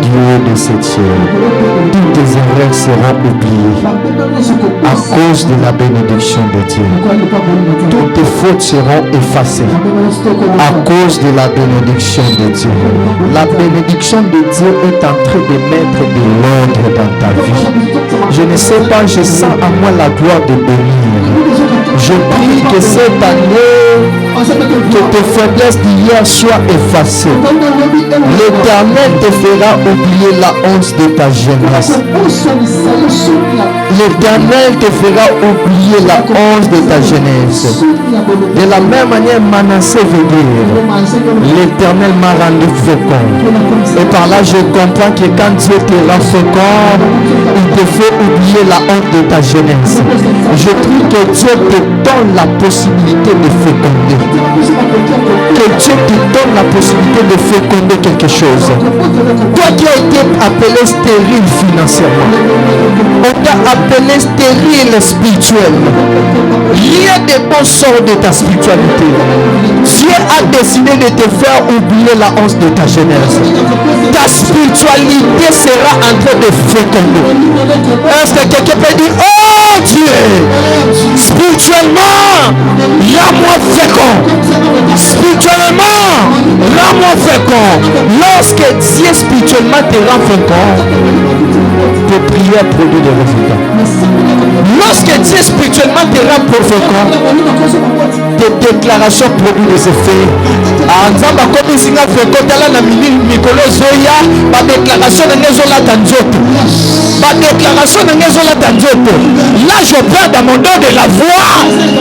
du haut de cette chair. Toutes tes erreurs seront oubliées à cause de la bénédiction de Dieu. Toutes tes fautes seront effacées à cause de la bénédiction de Dieu. La bénédiction de Dieu est en train de mettre de l'ordre dans ta vie. Je ne sais pas, je sens à moi la gloire de bénir. Je prie que cette année, que tes faiblesses d'hier soient effacées. L'Éternel te fera oublier la honte de ta jeunesse. L'Éternel te fera oublier la honte de ta jeunesse. De la même manière, Manassé veut dire, l'Éternel m'a rendu fécond. Et par là, je comprends que quand Dieu te rend fécond, il te fait oublier la honte de ta jeunesse. Je prie que Dieu te donne la possibilité de féconder. Que Dieu te donne la possibilité de féconder quelque chose. Toi qui as été appelé stérile financièrement, on t'a appelé stérile spirituel. Rien de bon sort de ta spiritualité. Dieu a décidé de te faire oublier la honte de ta jeunesse. Ta spiritualité sera en train de féconder. Est-ce que quelqu'un peut dire, oh Dieu, spirituellement, rends-moi fécond. Spirituellement, rends-moi fécond. Lorsque Dieu spirituellement te rend fécond, tes prières produisent des résultats. Lorsque Dieu spirituellement te rend fécond, tes déclarations produisent des effets. Anzamba comme singa fécond, tala na mikolo zoya, ma déclaration de nezola tanzoto. Ma déclaration de là, je perds dans mon dos de la voix.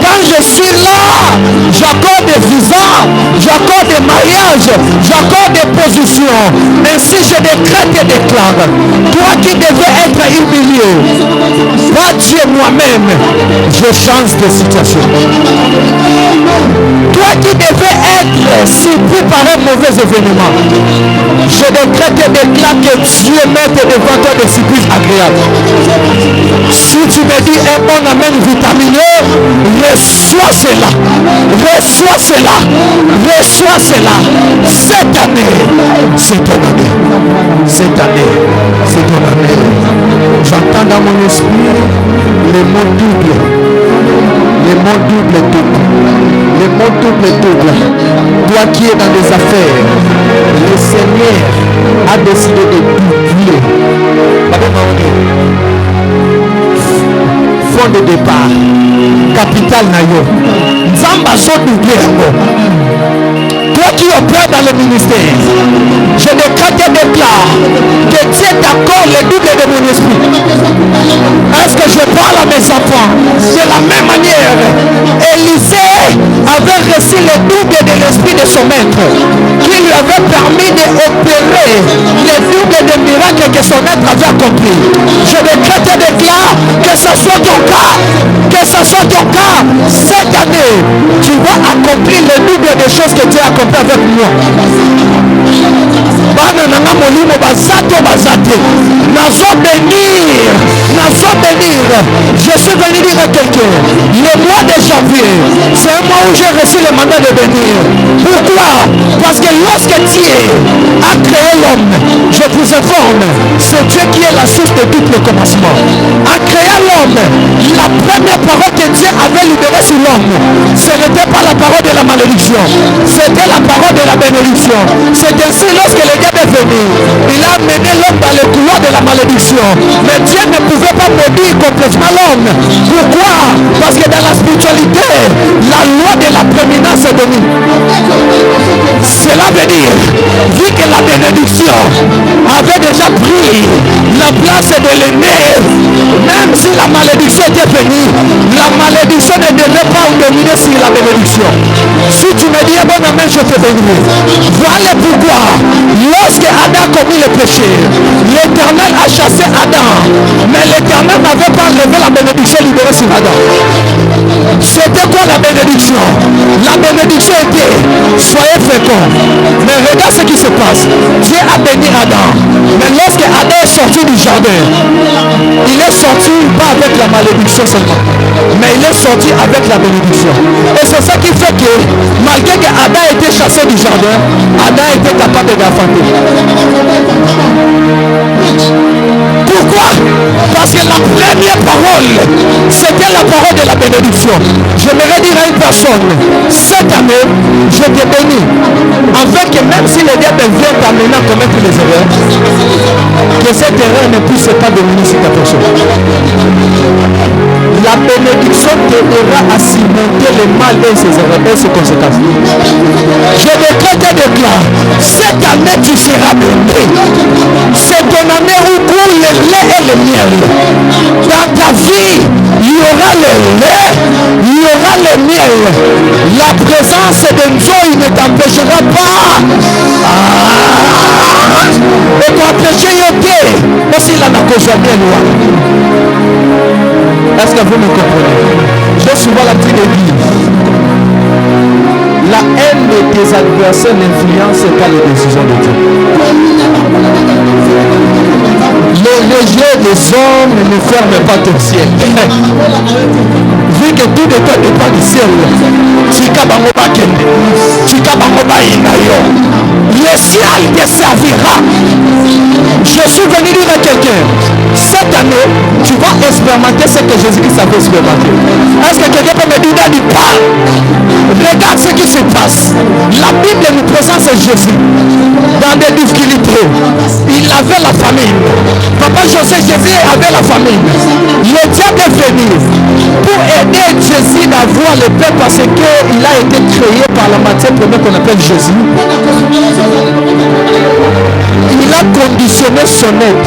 Quand je suis là, j'accorde des visas, j'accorde des mariages, j'accorde des positions. Ainsi, je décrète et déclare. Toi qui devais être humilié, pas Dieu moi-même, je change de situation. Toi qui devais être surpris par un mauvais événement, je décrète et déclare que Dieu mette devant toi des surprises agréables. Si tu me dis un bon amen vitaminé, reçois cela, reçois cela, reçois cela. Cette année, c'est ton année. Cette année, c'est ton année. J'entends dans mon esprit les mots doubles. Les mots doubles doubles. Les mots doubles doubles. Toi qui es dans les affaires, le Seigneur a décidé de doubler. Fond de départ, capital Nayo. Nzamba so doublé. Toi qui opères dans le ministère, je décrète et déclare que Dieu t'accorde le double de mon esprit. Est-ce que je parle à mes enfants? De la même manière, Élisée avait reçu le double de l'esprit de son maître, qui lui avait permis d'opérer le double de miracles que son maître avait accompli. Je décrète et déclare que ce soit ton cas, que ce soit ton cas. Cette année, tu vas accomplir le double des choses que tu as accompli avec moi. Je suis venu dire à quelqu'un, le mois de janvier, c'est un mois où j'ai reçu le mandat de venir. Pourquoi? Parce que lorsque Dieu a créé l'homme, je vous informe, c'est Dieu qui est la source de tout le commencement. En créant l'homme, la première parole que Dieu avait libérée sur l'homme, ce n'était pas la parole de la malédiction, c'était la parole de la bénédiction. C'est ainsi lorsque le diable est venu, il a amené l'homme dans le couloir de la malédiction. Mais Dieu ne pouvait pas maudire complètement l'homme. Pourquoi? Parce que dans la spiritualité, la loi de la prééminence est donnée. Cela veut dire, vu que la bénédiction avait déjà pris la place de l'aîné, même si la malédiction était venue, la malédiction ne devait pas dominer sur la bénédiction. Si tu me dis, bon amen, je te bénis. Voilà pourquoi, lorsque Adam commis le péché, l'Éternel a chassé Adam, mais l'Éternel n'avait pas enlevé la bénédiction libérée sur Adam. C'était quoi la bénédiction? La bénédiction était, soyez féconds. Mais regarde ce qui se passe. Dieu a béni Adam. Mais lorsque Adam est sorti du jardin, il est sorti pas avec la malédiction seulement, mais il est sorti avec la bénédiction. Et c'est ça qui fait que, malgré que Adam a été chassé du jardin, Adam était capable d'enfanter. Pourquoi? Parce que la première parole, c'était la parole de la bénédiction. J'aimerais dire à une personne, cette année, je te bénis, afin que même si le diable vient t'amener à commettre les erreurs, que cette erreur ne puisse pas dominer sur ta personne. La bénédiction t'aidera à surmonter le mal et ses erreurs et ses conséquences. Je décrète et déclare, cette année tu seras béni. C'est ton année où coule le lait et le miel. Dans ta vie, il y aura le lait, il y aura le miel. La présence de Dieu, il ne t'empêchera pas. Et pour empêcher Yoté, aussi la n'a pas jamais loin. Est-ce que vous me comprenez? J'ai souvent la petite église. La haine de tes adversaires n'influence pas les décisions de Dieu. Le rejet des hommes ne ferme pas ton ciel. Vu que tout de toi dépend du ciel, le ciel te servira. Je suis venu dire à quelqu'un, cette année, tu vas expérimenter ce que Jésus-Christ avait expérimenté. Est-ce que quelqu'un peut me dire, n'a dit pas? Regarde ce qui se passe. La Bible nous présente Jésus dans des difficultés. Il avait la famine. Papa José, Jésus avait la famine. Le diable est venu pour aider Jésus d'avoir le paix parce qu'il a été créé par la matière première qu'on appelle Jésus. il a conditionné son aide.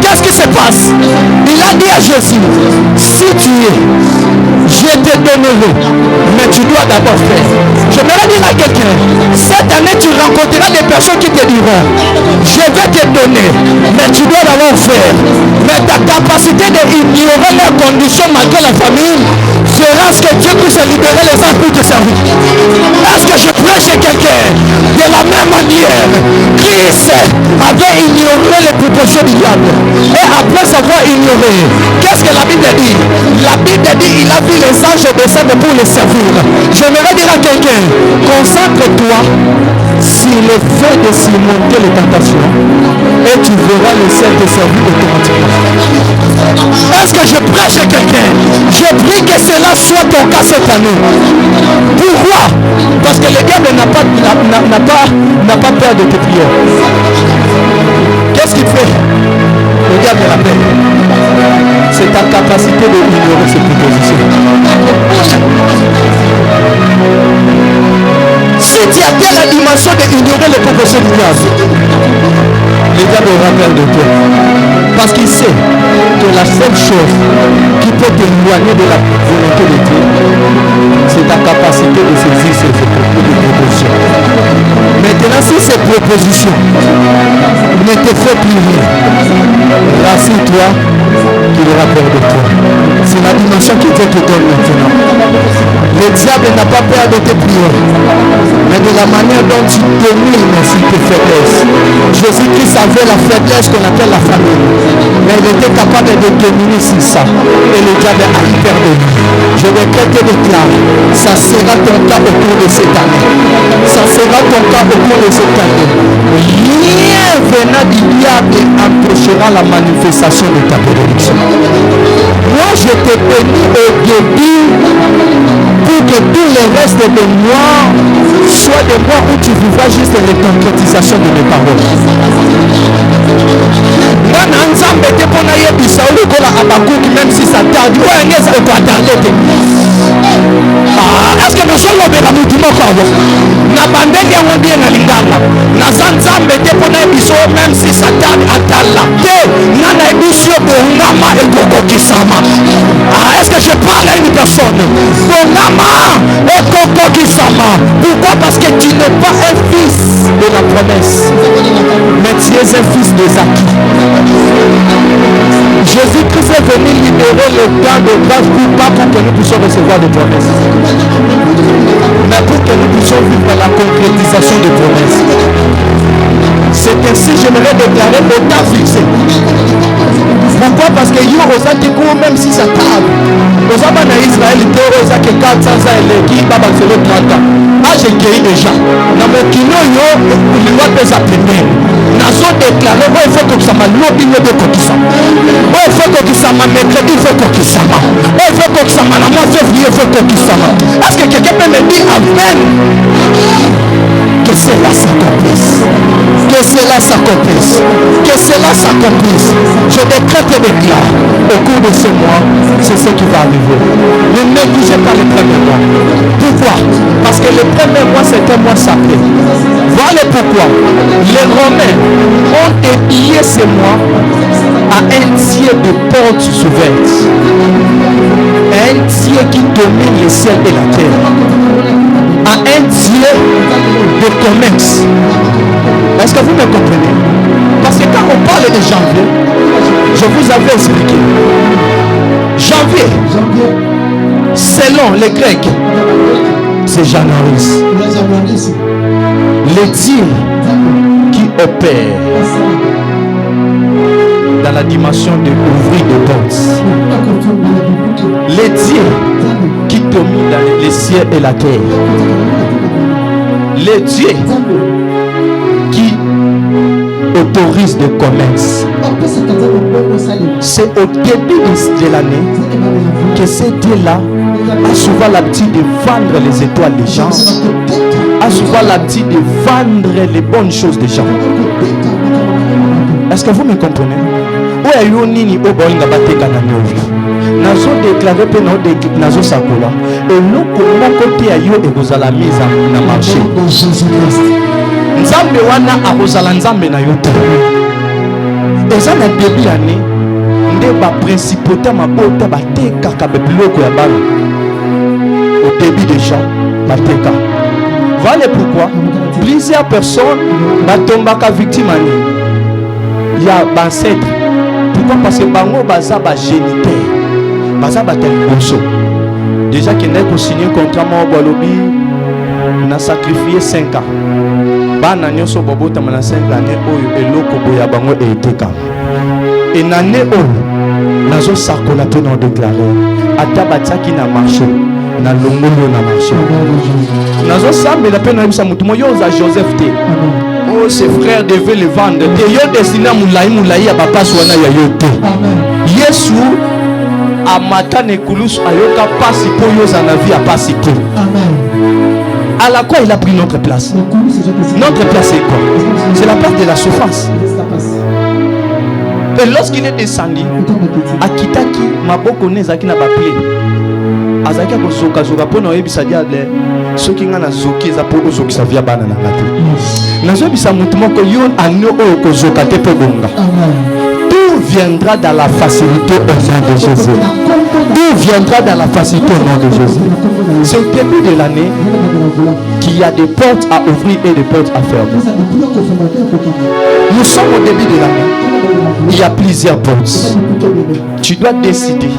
Qu'est-ce qui se passe? Il a dit à Jésus, si tu es, je te donnerai, mais tu dois d'abord faire. J'aimerais dire à quelqu'un, cette année tu rencontreras des personnes qui te diront, je vais te donner, mais tu dois d'abord faire. Mais ta capacité d'ignorer leurs conditions malgré la famille fera ce que Dieu puisse libérer les anges pour te servir. Est-ce que je prêche à quelqu'un? De la même manière, Christ avait ignoré les propositions du diable. Et après avoir ignoré, qu'est-ce que la Bible dit? La Bible dit il a vu les anges descendre pour les servir. J'aimerais dire à quelqu'un, concentre-toi sur le fait de surmonter les tentations et tu verras le ciel te servir automatiquement. Est-ce que je prêche à quelqu'un? Je prie que cela soit ton cas cette année. Pourquoi? Parce que le diable n'a pas peur de tes prières. Qu'est-ce qu'il fait? Le diable a peur. C'est ta capacité de ignorer ces propositions. Si tu atteins la dimension d'ignorer les propositions du diable, le diable aura peur de toi. Parce qu'il sait que la seule chose qui peut t'éloigner de la volonté de Dieu, c'est ta capacité de saisir ces propositions. Maintenant, si ces propositions ne te font plus rien, rassure-toi qu'il aura peur de toi. C'est la dimension que Dieu te donne maintenant. Le diable n'a pas peur de tes prières, mais de la manière dont tu domines sur tes faiblesses. Jésus-Christ avait la faiblesse qu'on appelle la famille, mais il était capable de dominer sur ça. Et le diable a eu peur de lui. Je décrète et déclare, ça sera ton cas au cours de cette année. Ça sera ton cas au cours de cette année. Rien venant du diable empêchera la manifestation de ta bénédiction. Moi, je te bénis au début pour que tout le reste de moi soit des mois où tu vivras juste les concrétisations de mes paroles. Même si ça tarde, est-ce que nous sommes au Béramoutima? Même si ça tarde à Tala, est-ce que je parle à une personne? Pourquoi? Parce que tu n'es pas un fils de la promesse, mais tu es un fils des acquis. Jésus-Christ est venu libérer le temps de grâce, pas pour que nous puissions recevoir des promesses, mais pour que nous puissions vivre la concrétisation des promesses. C'est ainsi que j'aimerais déclarer au temps fixé. Pourquoi? Parce que yo osa tiko, même si ça tarde. Osa bana Israël te osa que 400 ans et qui va basculer 30 ans. Ah, j'ai guéri déjà. Na mokino yo liwa pesa pembeni. Nazo déclarer il faut que ça m'a lobi lobi kokisama. Il faut que ça m'a mercredi, il faut kokisama. Il faut que ça m'a la mois février, il faut kokisama. Est-ce que quelqu'un peut me dire amen? Que cela s'accomplisse. Que cela s'accomplisse. Que cela s'accomplisse. Je décrète et déclare au cours de ce mois, c'est ce qui va arriver. Ne négligez pas les premiers mois. Pourquoi? Parce que le premier mois, c'est un mois sacré. Voilà pourquoi les Romains ont dédié ce mois à un Dieu de portes ouvertes. Un Dieu qui domine le ciel et la terre. À un Dieu de commerce. Est-ce que vous me comprenez? Parce que quand on parle de janvier, je vous avais expliqué. Janvier, selon les Grecs, c'est Janaris. Les dieux qui opèrent dans la dimension de ouvrir des portes. Les dieux qui dominent dans les cieux et la terre. Les dieux qui autorisent le commerce. C'est au début de l'année que ces dieux-là a souvent l'habitude de vendre les étoiles des gens, a souvent l'habitude de vendre les bonnes choses des gens. Est-ce que vous me comprenez? Nazo déclaré pe nazo sakola et loko moko te ayo ekozala mise na marché. Nzambe wana akozala nzambe na yo te. Eza na début année nde ba principauté mabota batekaka biloko ya bana. Au début des gens bateka. Voilà pourquoi plusieurs personnes batombaka victime ani. Il y a ancêtre. Pourquoi? Parce que bango baza ba géniteur. Baza ba telboso. Déjà qu'il n'est qu'au signer contrat moi balobi na sacrifié 5 ans. Bana nyoso bobota na 5 années oyo eloko boya bango eteka. Et nane oyo nazo sakola pe non déclaré ata bataki na marché na longolo na marché. Nazo sambe la pe na bisa mutu moyo za Joseph te. Oh, ses frères devaient le vendre. Te yo destiné moulaï ya papa swana ya yo te. Yesu amata ne kulus ayoka pasi po yo za na vie a pasi te. Amen. À la quoi il a pris notre place? Notre place c'est quoi? C'est la place de la souffrance. Et lorsqu'il est descendu, akitaki maboko nezaki na baple. Azaki ko zoka zoka po na yebisa dia le soki nga na zoki eza po ozoki sa via bana na ngati. Nazo bisa mutu moko yo ano o ko zoka te po bonga. Tout viendra dans la facilité au nom de Jésus. Tout viendra dans la facilité au nom de Jésus. C'est au début de l'année qu'il y a des portes à ouvrir et des portes à fermer. Nous sommes au début de l'année. Il y a plusieurs portes. Tu dois décider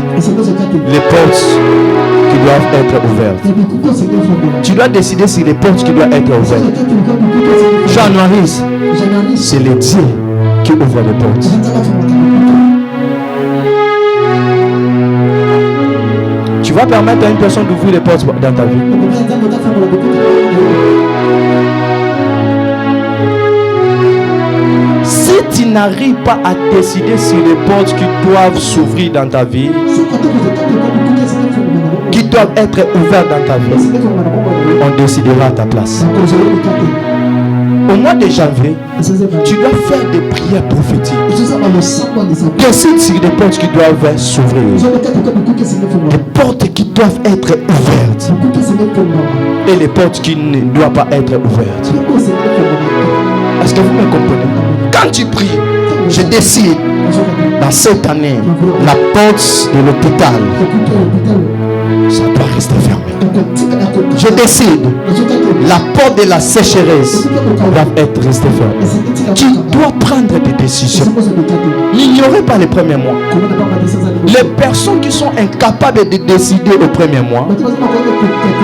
les portes qui doivent être ouvertes. Tu dois décider si les portes qui doivent être ouvertes. Januaris, c'est le Dieu qui ouvre les portes. Tu vas permettre à une personne d'ouvrir les portes dans ta vie. Si tu n'arrives pas à décider sur les portes qui doivent s'ouvrir dans ta vie, qui doivent être ouvertes dans ta vie, on décidera à ta place. Au mois de janvier, tu dois faire des prières prophétiques. Décide sur les portes qui doivent s'ouvrir. Des portes qui doivent être ouvertes. Et les portes qui ne doivent pas être ouvertes. Est-ce que vous me comprenez? Quand tu pries, je décide dans cette année, la porte de l'hôpital, ça doit rester fermée. Je décide, la porte de la sécheresse doit être restée fermée. Tu dois prendre des décisions. N'ignorez pas les premiers mois. Les personnes qui sont incapables de décider au premier mois,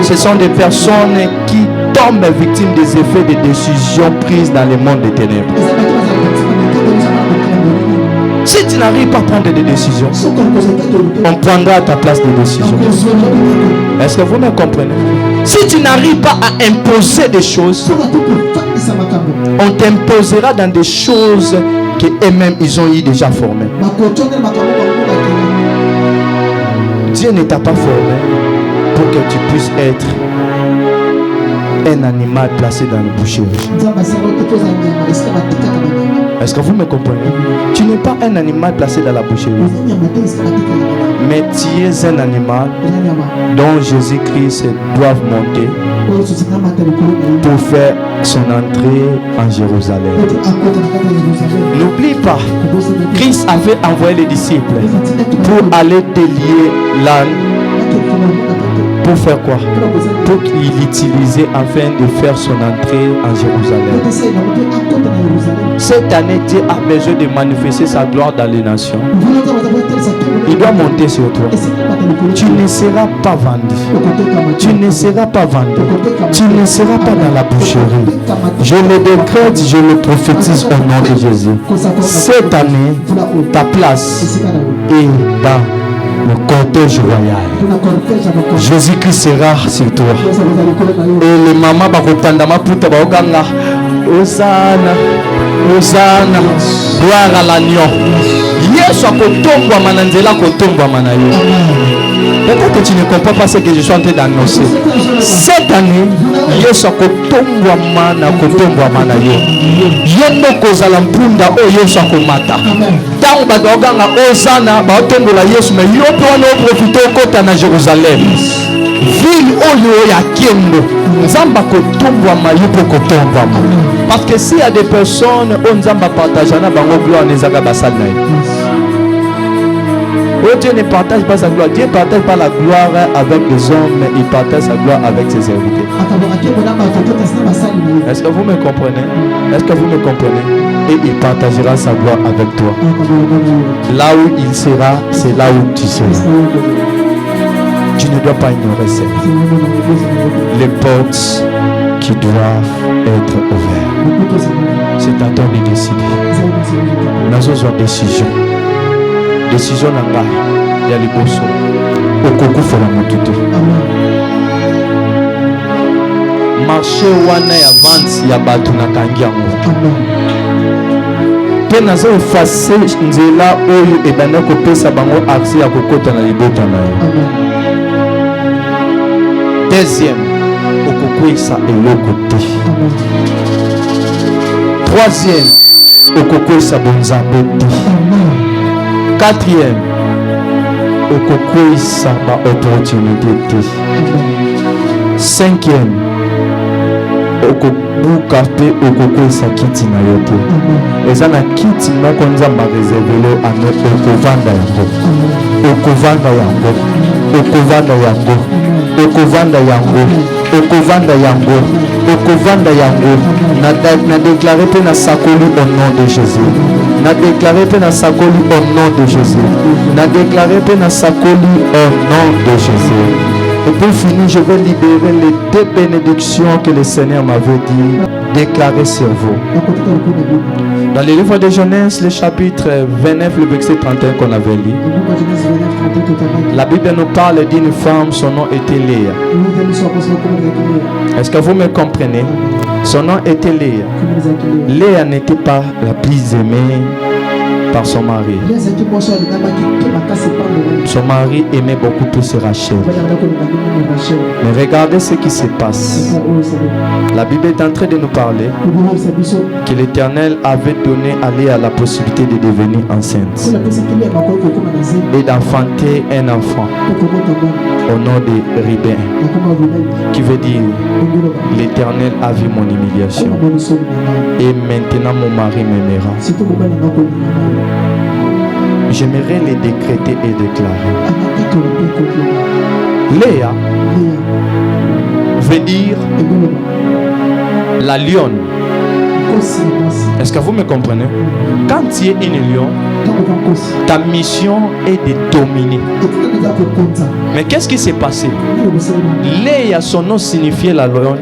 ce sont des personnes qui tombent victimes des effets des décisions prises dans le monde des ténèbres. Si tu n'arrives pas à prendre des décisions, on prendra à ta place des décisions. Est-ce que vous me comprenez? Si tu n'arrives pas à imposer des choses, on t'imposera dans des choses qu'eux-mêmes ils ont eu déjà formées. Dieu ne t'a pas formé pour que tu puisses être un animal placé dans le boucherie. Est-ce que vous me comprenez? Tu n'es pas un animal placé dans la boucherie, mais tu es un animal dont Jésus-Christ doit monter pour faire son entrée en Jérusalem. N'oublie pas, Christ avait envoyé les disciples pour aller délier l'âne. Pour faire quoi? Pour qu'il l'utilise afin de faire son entrée en Jérusalem. Cette année, Dieu a besoin de manifester sa gloire dans les nations. Il doit monter sur toi. Tu ne seras pas vendu. Tu ne seras pas vendu. Tu ne seras pas dans la boucherie. Je le décrète, je le prophétise au nom de Jésus. Cette année, ta place est dans le cortège royal. Jésus-Christ sera sur toi. Et les mamans bakotandama puta baoganga Hosanna, Hosanna, gloire à l'agneau. Yesu akotombwa mananzela kotombwa manayo. Peut-être que tu ne comprends pas ce que je suis en train d'annoncer. Cette année, Yesu akotombwa mana kotombwa manayo. Yendo kozala mpunda o Yesu akomata. Tango badoganga Hosanna baotombola Yesu mais yo pe wana profiter okota na Jérusalem. ville oyo ya kendo nzamba kotombwama yo mpo kotombwama parce que s'il y a des personnes oyo nzamba partage na bango gloire nezaka basali na ye. Oh, Dieu ne partage pas sa gloire. Dieu partage pas la gloire avec les hommes, il partage sa gloire avec ses serviteurs. Est-ce que vous me comprenez? Est-ce que vous me comprenez? Et il partagera sa gloire avec toi. Là où il sera, c'est là où tu seras. Tu ne dois pas ignorer ça. Les portes qui doivent être ouvertes. C'est à toi de décider. Nous avons une décision. Décision nanga ya liboso okokufola motutu marché wana ya vente ya bato na kangi yango mpe naza efase nzela oyo ebanda kopesa bango accès ya kokota na libota na yo. Deuxième, okokwesa eloko te. Troisième, okokwesa bonzambe te. Quatrième, okokwesa ba opportunité te. Cinquième, okobuka pe okokwesa kiti na yo te. Eza na kiti moko nzamba réservelo ano okovanda yango. Okovanda yango. Okovanda yango. Okovanda yango. Okovanda yango. Okovanda yango. Na déclaré pe na sakoli au nom de Jésus. Na déclaré pe na sakoli au nom de Jésus. Na déclaré pe na sakoli au nom de Jésus. Et pour finir, je vais libérer les deux bénédictions que le Seigneur m'avait dit déclarer sur vous. Dans le livre de Genèse, le chapitre 29, le verset 31 qu'on avait lu, la Bible nous parle d'une femme, son nom était Léa. Est-ce que vous me comprenez? Son nom était Léa. Léa n'était pas la plus aimée par son mari. Son mari aimait beaucoup plus Rachel. Mais regardez ce qui se passe. La Bible est en train de nous parler que l'Éternel avait donné à Léa la possibilité de devenir enceinte et d'enfanter un enfant au nom de Ribin, qui veut dire l'Éternel a vu mon humiliation et maintenant mon mari m'aimera. J'aimerais les décréter et déclarer. Léa veut dire la lionne. Est-ce que vous me comprenez? Quand tu es une lion, ta mission est de dominer. Mais qu'est-ce qui s'est passé? Léa, son nom signifiait la lionne,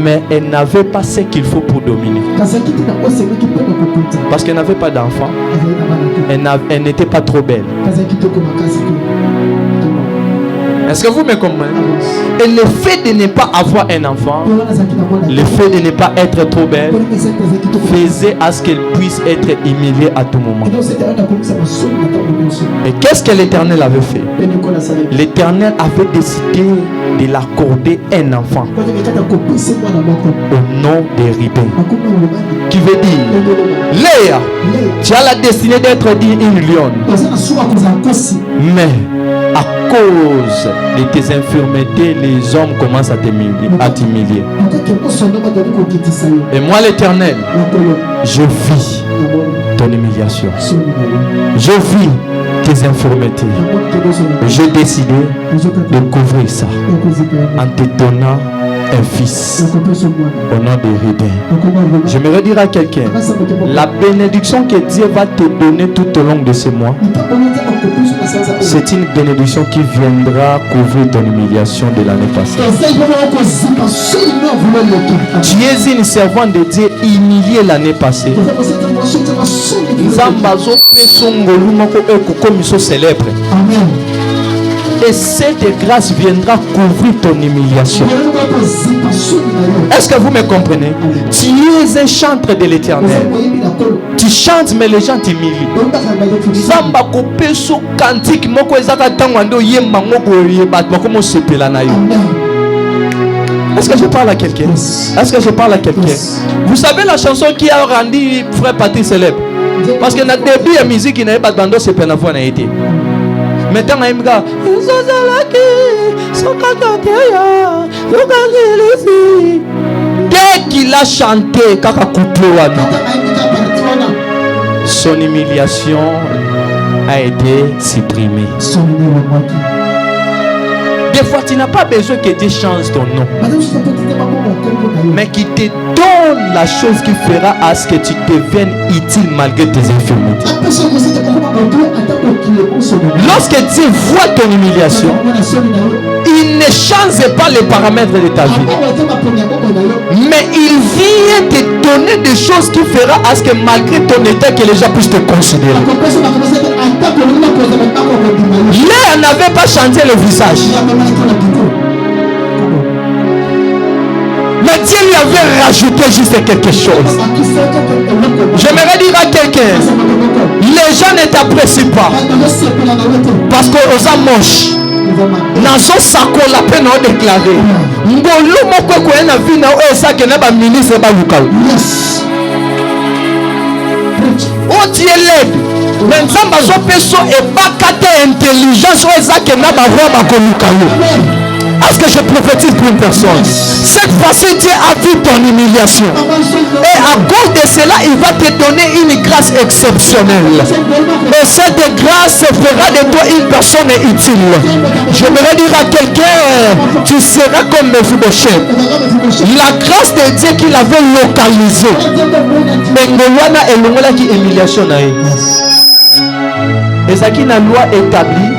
mais elle n'avait pas ce qu'il faut pour dominer. Parce qu'elle n'avait pas d'enfant. Elle n'était pas trop belle. Est-ce que vous me comprenez? Et le fait de ne pas avoir un enfant, le fait de ne pas être trop belle, faisait à ce qu'elle puisse être humiliée à tout moment. Et qu'est-ce que l'Éternel avait fait? L'Éternel avait décidé de l'accorder un enfant au nom de Ribin, qui veut dire Léa, tu as la destinée d'être une lionne, mais à cause de tes infirmités, les hommes commencent à t'humilier. Et moi, l'Éternel, je vis ton humiliation. Je vis tes infirmités. J'ai décidé de couvrir ça en te donnant un fils au nom de Ribin. J'aimerais dire à quelqu'un, la bénédiction que Dieu va te donner tout au long de ce mois, c'est une bénédiction qui viendra couvrir ton humiliation de l'année passée. Tu es une servante de Dieu humiliée l'année passée. Célèbre. Et cette grâce viendra couvrir ton humiliation. Est-ce que vous me comprenez? Tu es un chantre de l'Éternel. Tu chantes mais les gens t'humilient. Zamba kopeso cantique moko ezaka tangwando yemba moko yeba moko sepela na yo. Est-ce que je parle à quelqu'un? Est-ce que je parle à quelqu'un? Vous savez la chanson qui a rendu frère Patrick célèbre? Parce que dans le début de la musique, il n'y avait pas de bando, c'est pas na été. Maintenant, il me dit, dès qu'il a chanté, son humiliation a été supprimée. Des fois, tu n'as pas besoin que Dieu change ton nom, mais qu'il te donne la chose qui fera à ce que tu deviennes utile malgré tes infirmités. Lorsque Dieu voit ton humiliation, il ne change pas les paramètres de ta vie, mais il vient te donner des choses qui fera à ce que malgré ton état, que les gens puissent te considérer. Léa n'avait pas changé le visage, mais Dieu lui avait rajouté juste quelque chose. J'aimerais dire à quelqu'un, les gens ne t'apprécient pas parce que aux moche. Nazo sako la peine à déclarer. Ngolo moko ko na vie na o ça que na ba ministre ba lukal. O Dieu l'aide. Mais nzamba zo peso e bakate intelligence o ça que na ba roi ba ko lukal. Est-ce que je prophétise pour une personne? Cette fois-ci, Dieu a vu ton humiliation. Et à cause de cela, il va te donner une grâce exceptionnelle. Et cette grâce fera de toi une personne utile. Je voudrais dire à quelqu'un, tu seras comme Mephibosheth. La grâce de Dieu qu'il avait localisée. Bengolwana et l'ongola qui humiliation. Et ça qui n'a loi établie.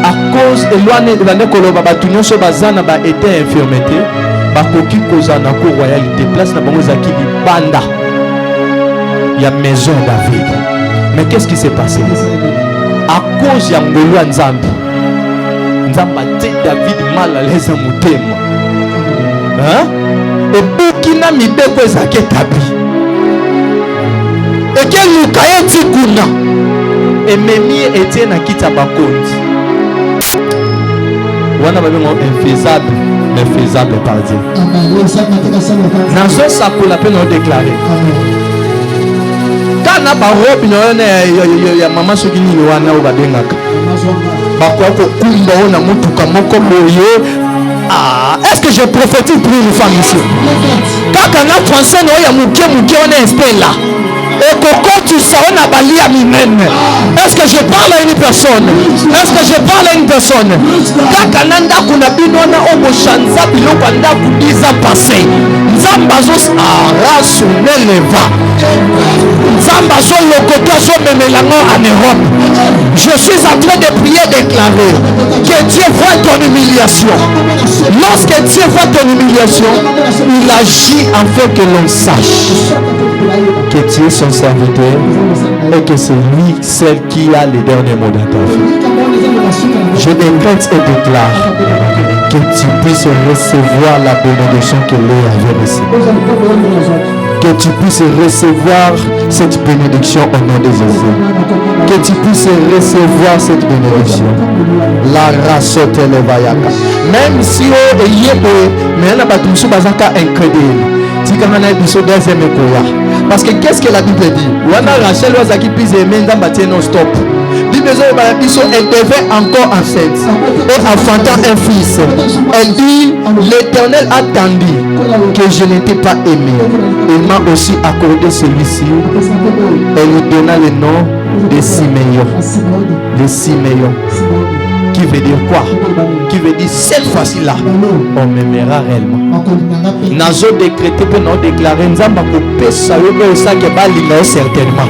À cause de l'année de l'année Koloba, Batunyon Sobazana a été infirmité. Bakoki Kozana ko royalité place na bango zaki banda. Il y a maison David. Mais qu'est-ce qui s'est passé? À cause ya ngolo Nzambe. Nzamba dit David mal à l'aise mutema. Hein? Et Bukina mibeko zaki établi. Et quel lukaye tikuna. Et Mémie était na kita bakonzi. Wana babengo infaisable, mais faisable par Dieu. Nazo sakola pe no déclarer. Kana ba robe no ya mama soki ni wana o babengaka. Bakwa ko kumba ona mutuka moko boye. Ah, est-ce que je prophétise pour une femme ici? Kaka na français no ya muke ona estela. Et coco tu sais na bali à mi-même. Est-ce que je parle à une personne? Est-ce que je parle à une personne? Kaka nanda kuna binona omo shanza biloko anda kudiza passé. Nzamba zo arasu neleva. Nzamba zo lokoto zo memelango en Europe. Je suis en train de prier, déclarer que Dieu voit ton humiliation. Lorsque Dieu voit ton humiliation, il agit afin que l'on sache que tu es son serviteur et que c'est lui, celle qui a les derniers mots dans ta vie. Je décrète et déclare que tu puisses recevoir la bénédiction que Léa avait reçue. Que tu puisses recevoir cette bénédiction au nom de Jésus. Que tu puisses recevoir cette bénédiction. La race televayaka. Même si on est yébo, mais on a battu sur bazaka incrédule. Parce que qu'est-ce que la Bible dit? Wana Rachel Wazaki puisse aimer Nzambati non stop. Elle devait encore enceinte et enfantant un fils. Elle dit, l'Éternel a attendu que je n'étais pas aimé. Il m'a aussi accordé celui-ci. Elle lui donna le nom de Siméon. De Siméon. Qui veut dire quoi? Qui veut dire cette fois-ci-là, on m'aimera réellement. Nazo décrété pour nous déclarer Nzamba ko pesa yo ça que balinga certainement.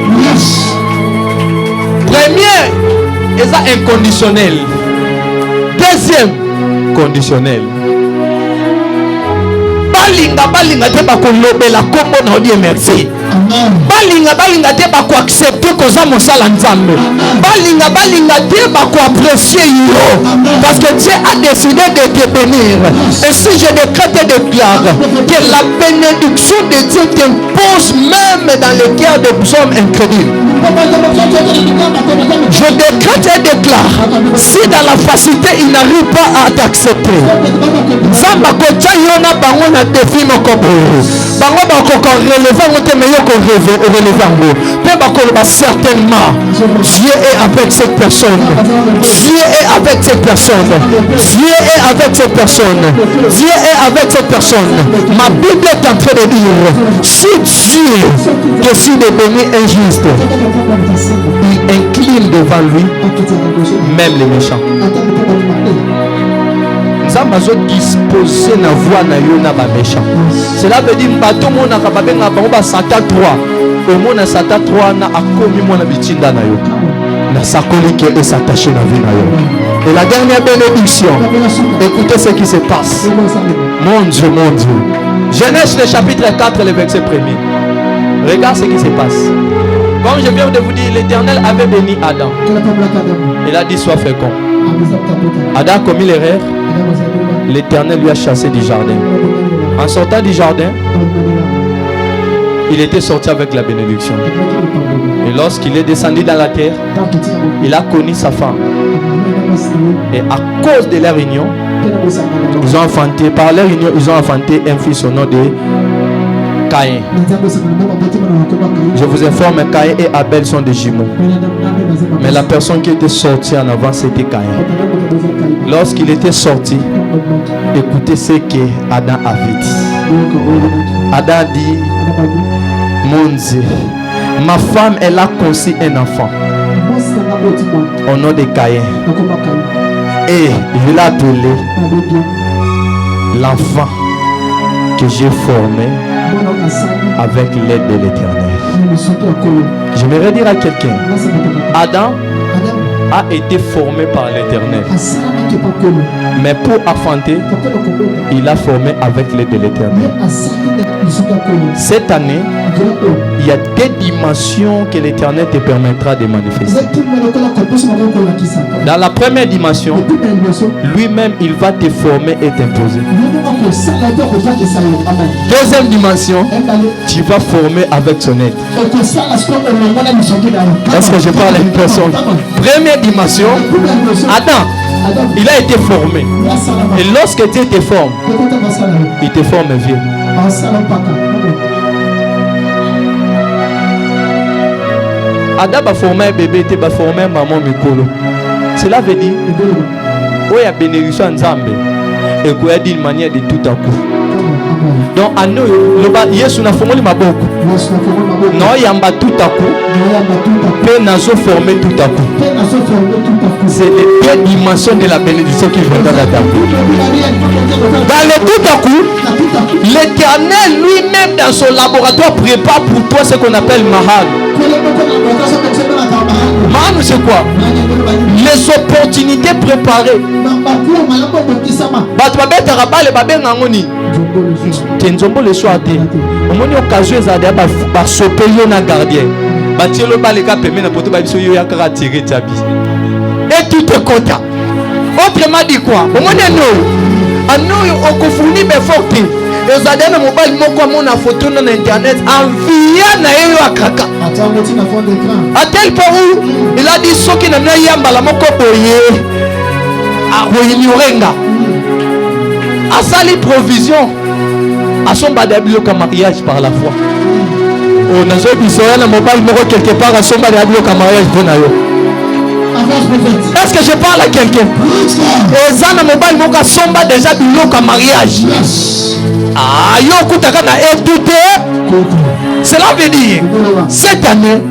Premier, c'est inconditionnel. Deuxième, conditionnel. Balinga te ba ko lobela kombo na odi merci. Balinga te ba ko accepter ko za mosala Nzambe. Balinga te ba ko apprécier yo parce que Dieu a décidé de te bénir. Et si je décrète et déclare que la bénédiction de Dieu t'impose même dans le cœur des hommes incrédules. Je décrète et déclare, si dans la facilité il n'arrive pas à t'accepter, Zamba ko tayona bango na défi moko boye. Bango ba ko relever mote meyo certainement Dieu est avec cette personne. Dieu est avec cette personne. Dieu est avec cette personne. Dieu est avec cette personne. Ma Bible est en train de dire, si Dieu décide de donner injuste, il incline devant lui même les méchants. Nous avons disposé na voix na yo na ba méchant. Cela veut dire bato mona ka babenga ba Satan 3. Au monde Satan 3 na akomi mona bitinda na yo. Na sakoli qui est s'attacher na vie na yo. Et la dernière bénédiction, écoutez ce qui se passe. Mon Dieu, mon Dieu. Genèse le chapitre 4, le verset 1er. Regarde ce qui se passe. Comme je viens de vous dire, l'Éternel avait béni Adam. Il a dit sois fécond. Adam a commis l'erreur. L'Éternel lui a chassé du jardin. En sortant du jardin, il était sorti avec la bénédiction. Et lorsqu'il est descendu dans la terre, il a connu sa femme. Et à cause de leur union, ils ont enfanté, par leur union, ils ont enfanté un fils au nom de Caïn. Je vous informe, Caïn et Abel sont des jumeaux. Mais la personne qui était sortie en avant, c'était Caïn. Lorsqu'il était sorti, écoutez ce que Adam avait dit. Adam dit, mon Dieu, ma femme, elle a conçu un enfant au nom de Caïn. Et je l'ai appelé l'enfant que j'ai formé avec l'aide de l'Éternel. J'aimerais dire à quelqu'un, Adam a été formé par l'Éternel. Mais pour enfanter, il a formé avec l'aide de l'Éternel. Cette année, il y a des dimensions que l'Éternel te permettra de manifester. Dans la première dimension, lui-même, il va te former et t'imposer. Deuxième dimension, tu vas former avec son aide. Est-ce que je parle à une personne? Première dimension, Adam, il a été formé. Et lorsque Dieu te forme, il te forme vieux. Adam a formé un bébé, il a formé un maman mikolo. Cela veut dire, où il y a bénédiction en Zambie, et qu'il y a d'une manière de tout à coup. Donc, à nous, Yesu n'a formé ma beaucoup. Non, il y a tout à coup. Peu n'a formé tout à coup. C'est les deux dimensions de la bénédiction qui vont dans la table. Dans le tout à coup, l'Éternel lui-même dans son laboratoire prépare pour toi ce qu'on appelle mahal. Mahal, c'est quoi? Les opportunités préparées. Tenzombo le soir te omoni occasion ezada ba sope yo na gardien ba tielo baleka pemena poto ba biso yo yakara tirer tabi et tu te comptes. Autrement dit quoi? Omoni ano okofuni be forte ezada na mobile moko mona photo na internet envia na yo akaka à tel point où il a dit soki na na yamba la moko boye a ignorenga a sali provision à son badabilo comme mariage par la foi. On a joué bisoya na mobile moko quelque part à son badabilo comme mariage pour na yo. Est-ce que je parle à quelqu'un? Et ça na mobile moko à son bas déjà bilo comme mariage. Ah yo kutaka na étude. Cela veut dire cette année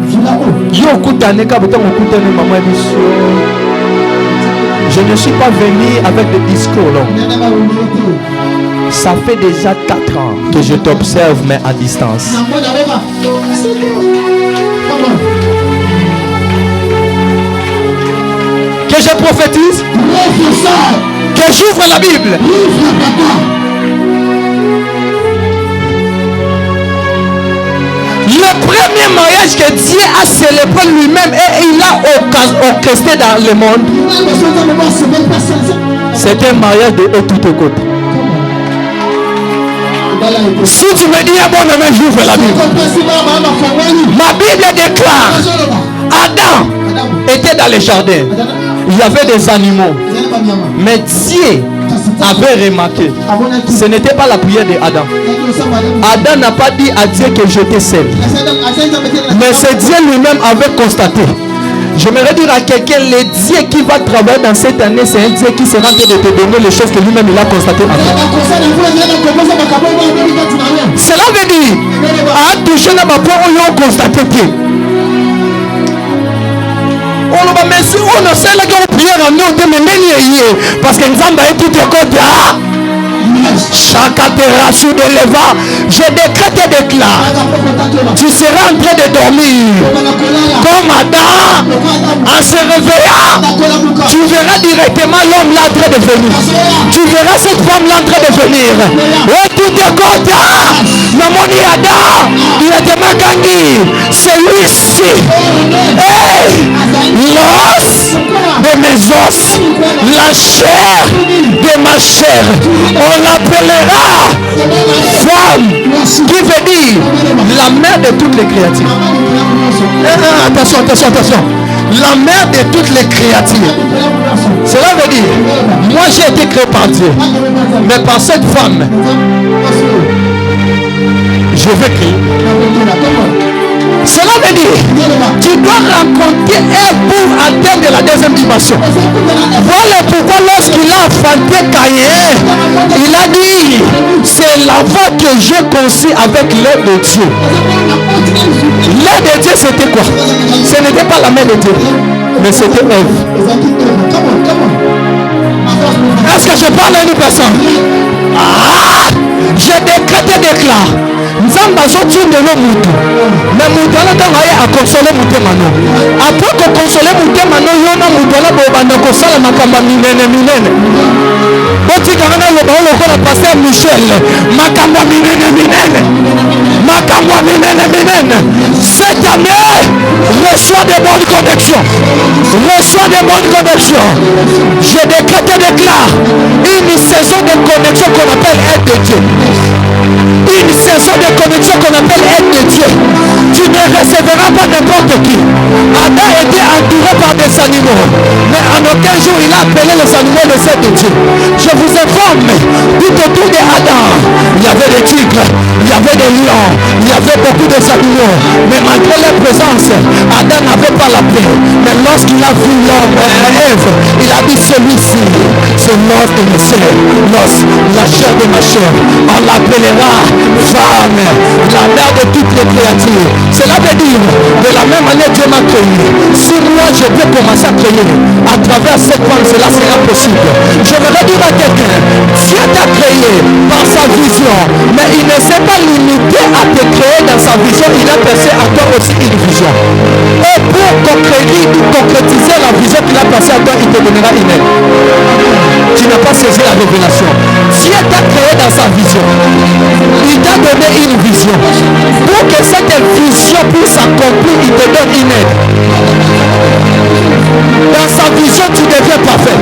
yo kutane ka botango kutane maman biso. Je ne suis pas venu avec des discours là. Ça fait déjà 4 ans que je t'observe, mais à distance. Que je prophétise, que j'ouvre la Bible. Le premier mariage que Dieu a célébré lui-même et il a orchestré dans le monde, c'est un mariage de tout côté. Si tu me dis à bon amen, j'ouvre la Bible. Ma Bible déclare Adam était dans le jardin. Il y avait des animaux. Mais Dieu avait remarqué, ce n'était pas la prière d'Adam. Adam n'a pas dit à Dieu que j'étais seul. Mais c'est Dieu lui-même avait constaté. J'aimerais dire à quelqu'un, le Dieu qui va travailler dans cette année, c'est un Dieu qui sera en train de te donner les choses que lui-même il a constatées. Cela veut dire, à toucher dans ma peau, on a constaté Dieu. On va mettre sur on sait là qu'on prière en nous de mener parce que nous avons tout le côté. Chaque terrasse de leva, je décrète et déclare, tu seras en train de dormir comme Adam. En se réveillant, tu verras directement l'homme là en train de venir. Tu verras cette femme là en train de venir. Et tout est content. Namoni Adam, il a demandé Gandhi, c'est lui-ci. L'os de mes os, la chair de ma chair. On l'appellera femme, qui veut dire la mère de toutes les créatures. Attention. La mère de toutes les créatures. Cela veut dire, moi j'ai été créé par Dieu, mais par cette femme, je vais créer. Cela veut dire, tu dois rencontrer un pour atteindre la deuxième dimension. Voilà pourquoi lorsqu'il a enfanté Caïn, il a dit, c'est l'enfant que j'ai conçu avec l'aide de Dieu. L'aide de Dieu c'était quoi? Ce n'était pas la mère de Dieu, mais c'était Ève. Est-ce que je parle à une personne? Je décrète et déclare. Nous avons besoin de nos mais nous allons consoler mon mano. Après qu'on console mon mano, nous allons consoler ma campagne. Boti kana le baolo ko la pasteur Michel makamba minene cette année reçois des bonnes connexions, je décrète et déclare une saison de connexion qu'on appelle aide de Dieu, une saison de connexion qu'on appelle aide de Dieu. Tu ne recevras pas n'importe qui. Adam était entouré par des animaux, mais en aucun jour il a appelé les animaux les aides de Dieu. Je vous informe, tout autour de Adam, il y avait des tigres, il y avait des lions, il y avait beaucoup de animaux. Mais malgré leur présence, Adam n'avait pas la paix. Mais lorsqu'il a vu l'homme, Ève, il a dit celui-ci, c'est l'os de mes chairs, l'os, la chair de ma chair. On l'appellera femme, la mère de toutes les créatures. Cela veut dire, de la même manière Dieu m'a créé. Si moi je peux commencer à créer, à travers cette femme, cela sera possible. Je voudrais dire à quelqu'un, Dieu t'a créé par sa vision, mais il ne s'est pas limité à te créer dans sa vision, il a placé à toi aussi une vision. Et pour concrétiser la vision qu'il a placée à toi, il te donnera une aide. Tu n'as pas saisi la révélation. Dieu t'a créé dans sa vision. Il t'a donné une vision. Pour que cette vision puisse s'accomplir, il te donne une aide. Dans sa vision, tu deviens parfait.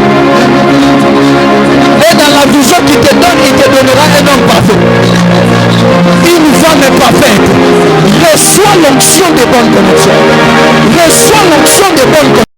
Et dans la vision qu'il te donne, il te donnera un homme parfait. Une femme parfaite. Reçois l'onction des bonnes connexions.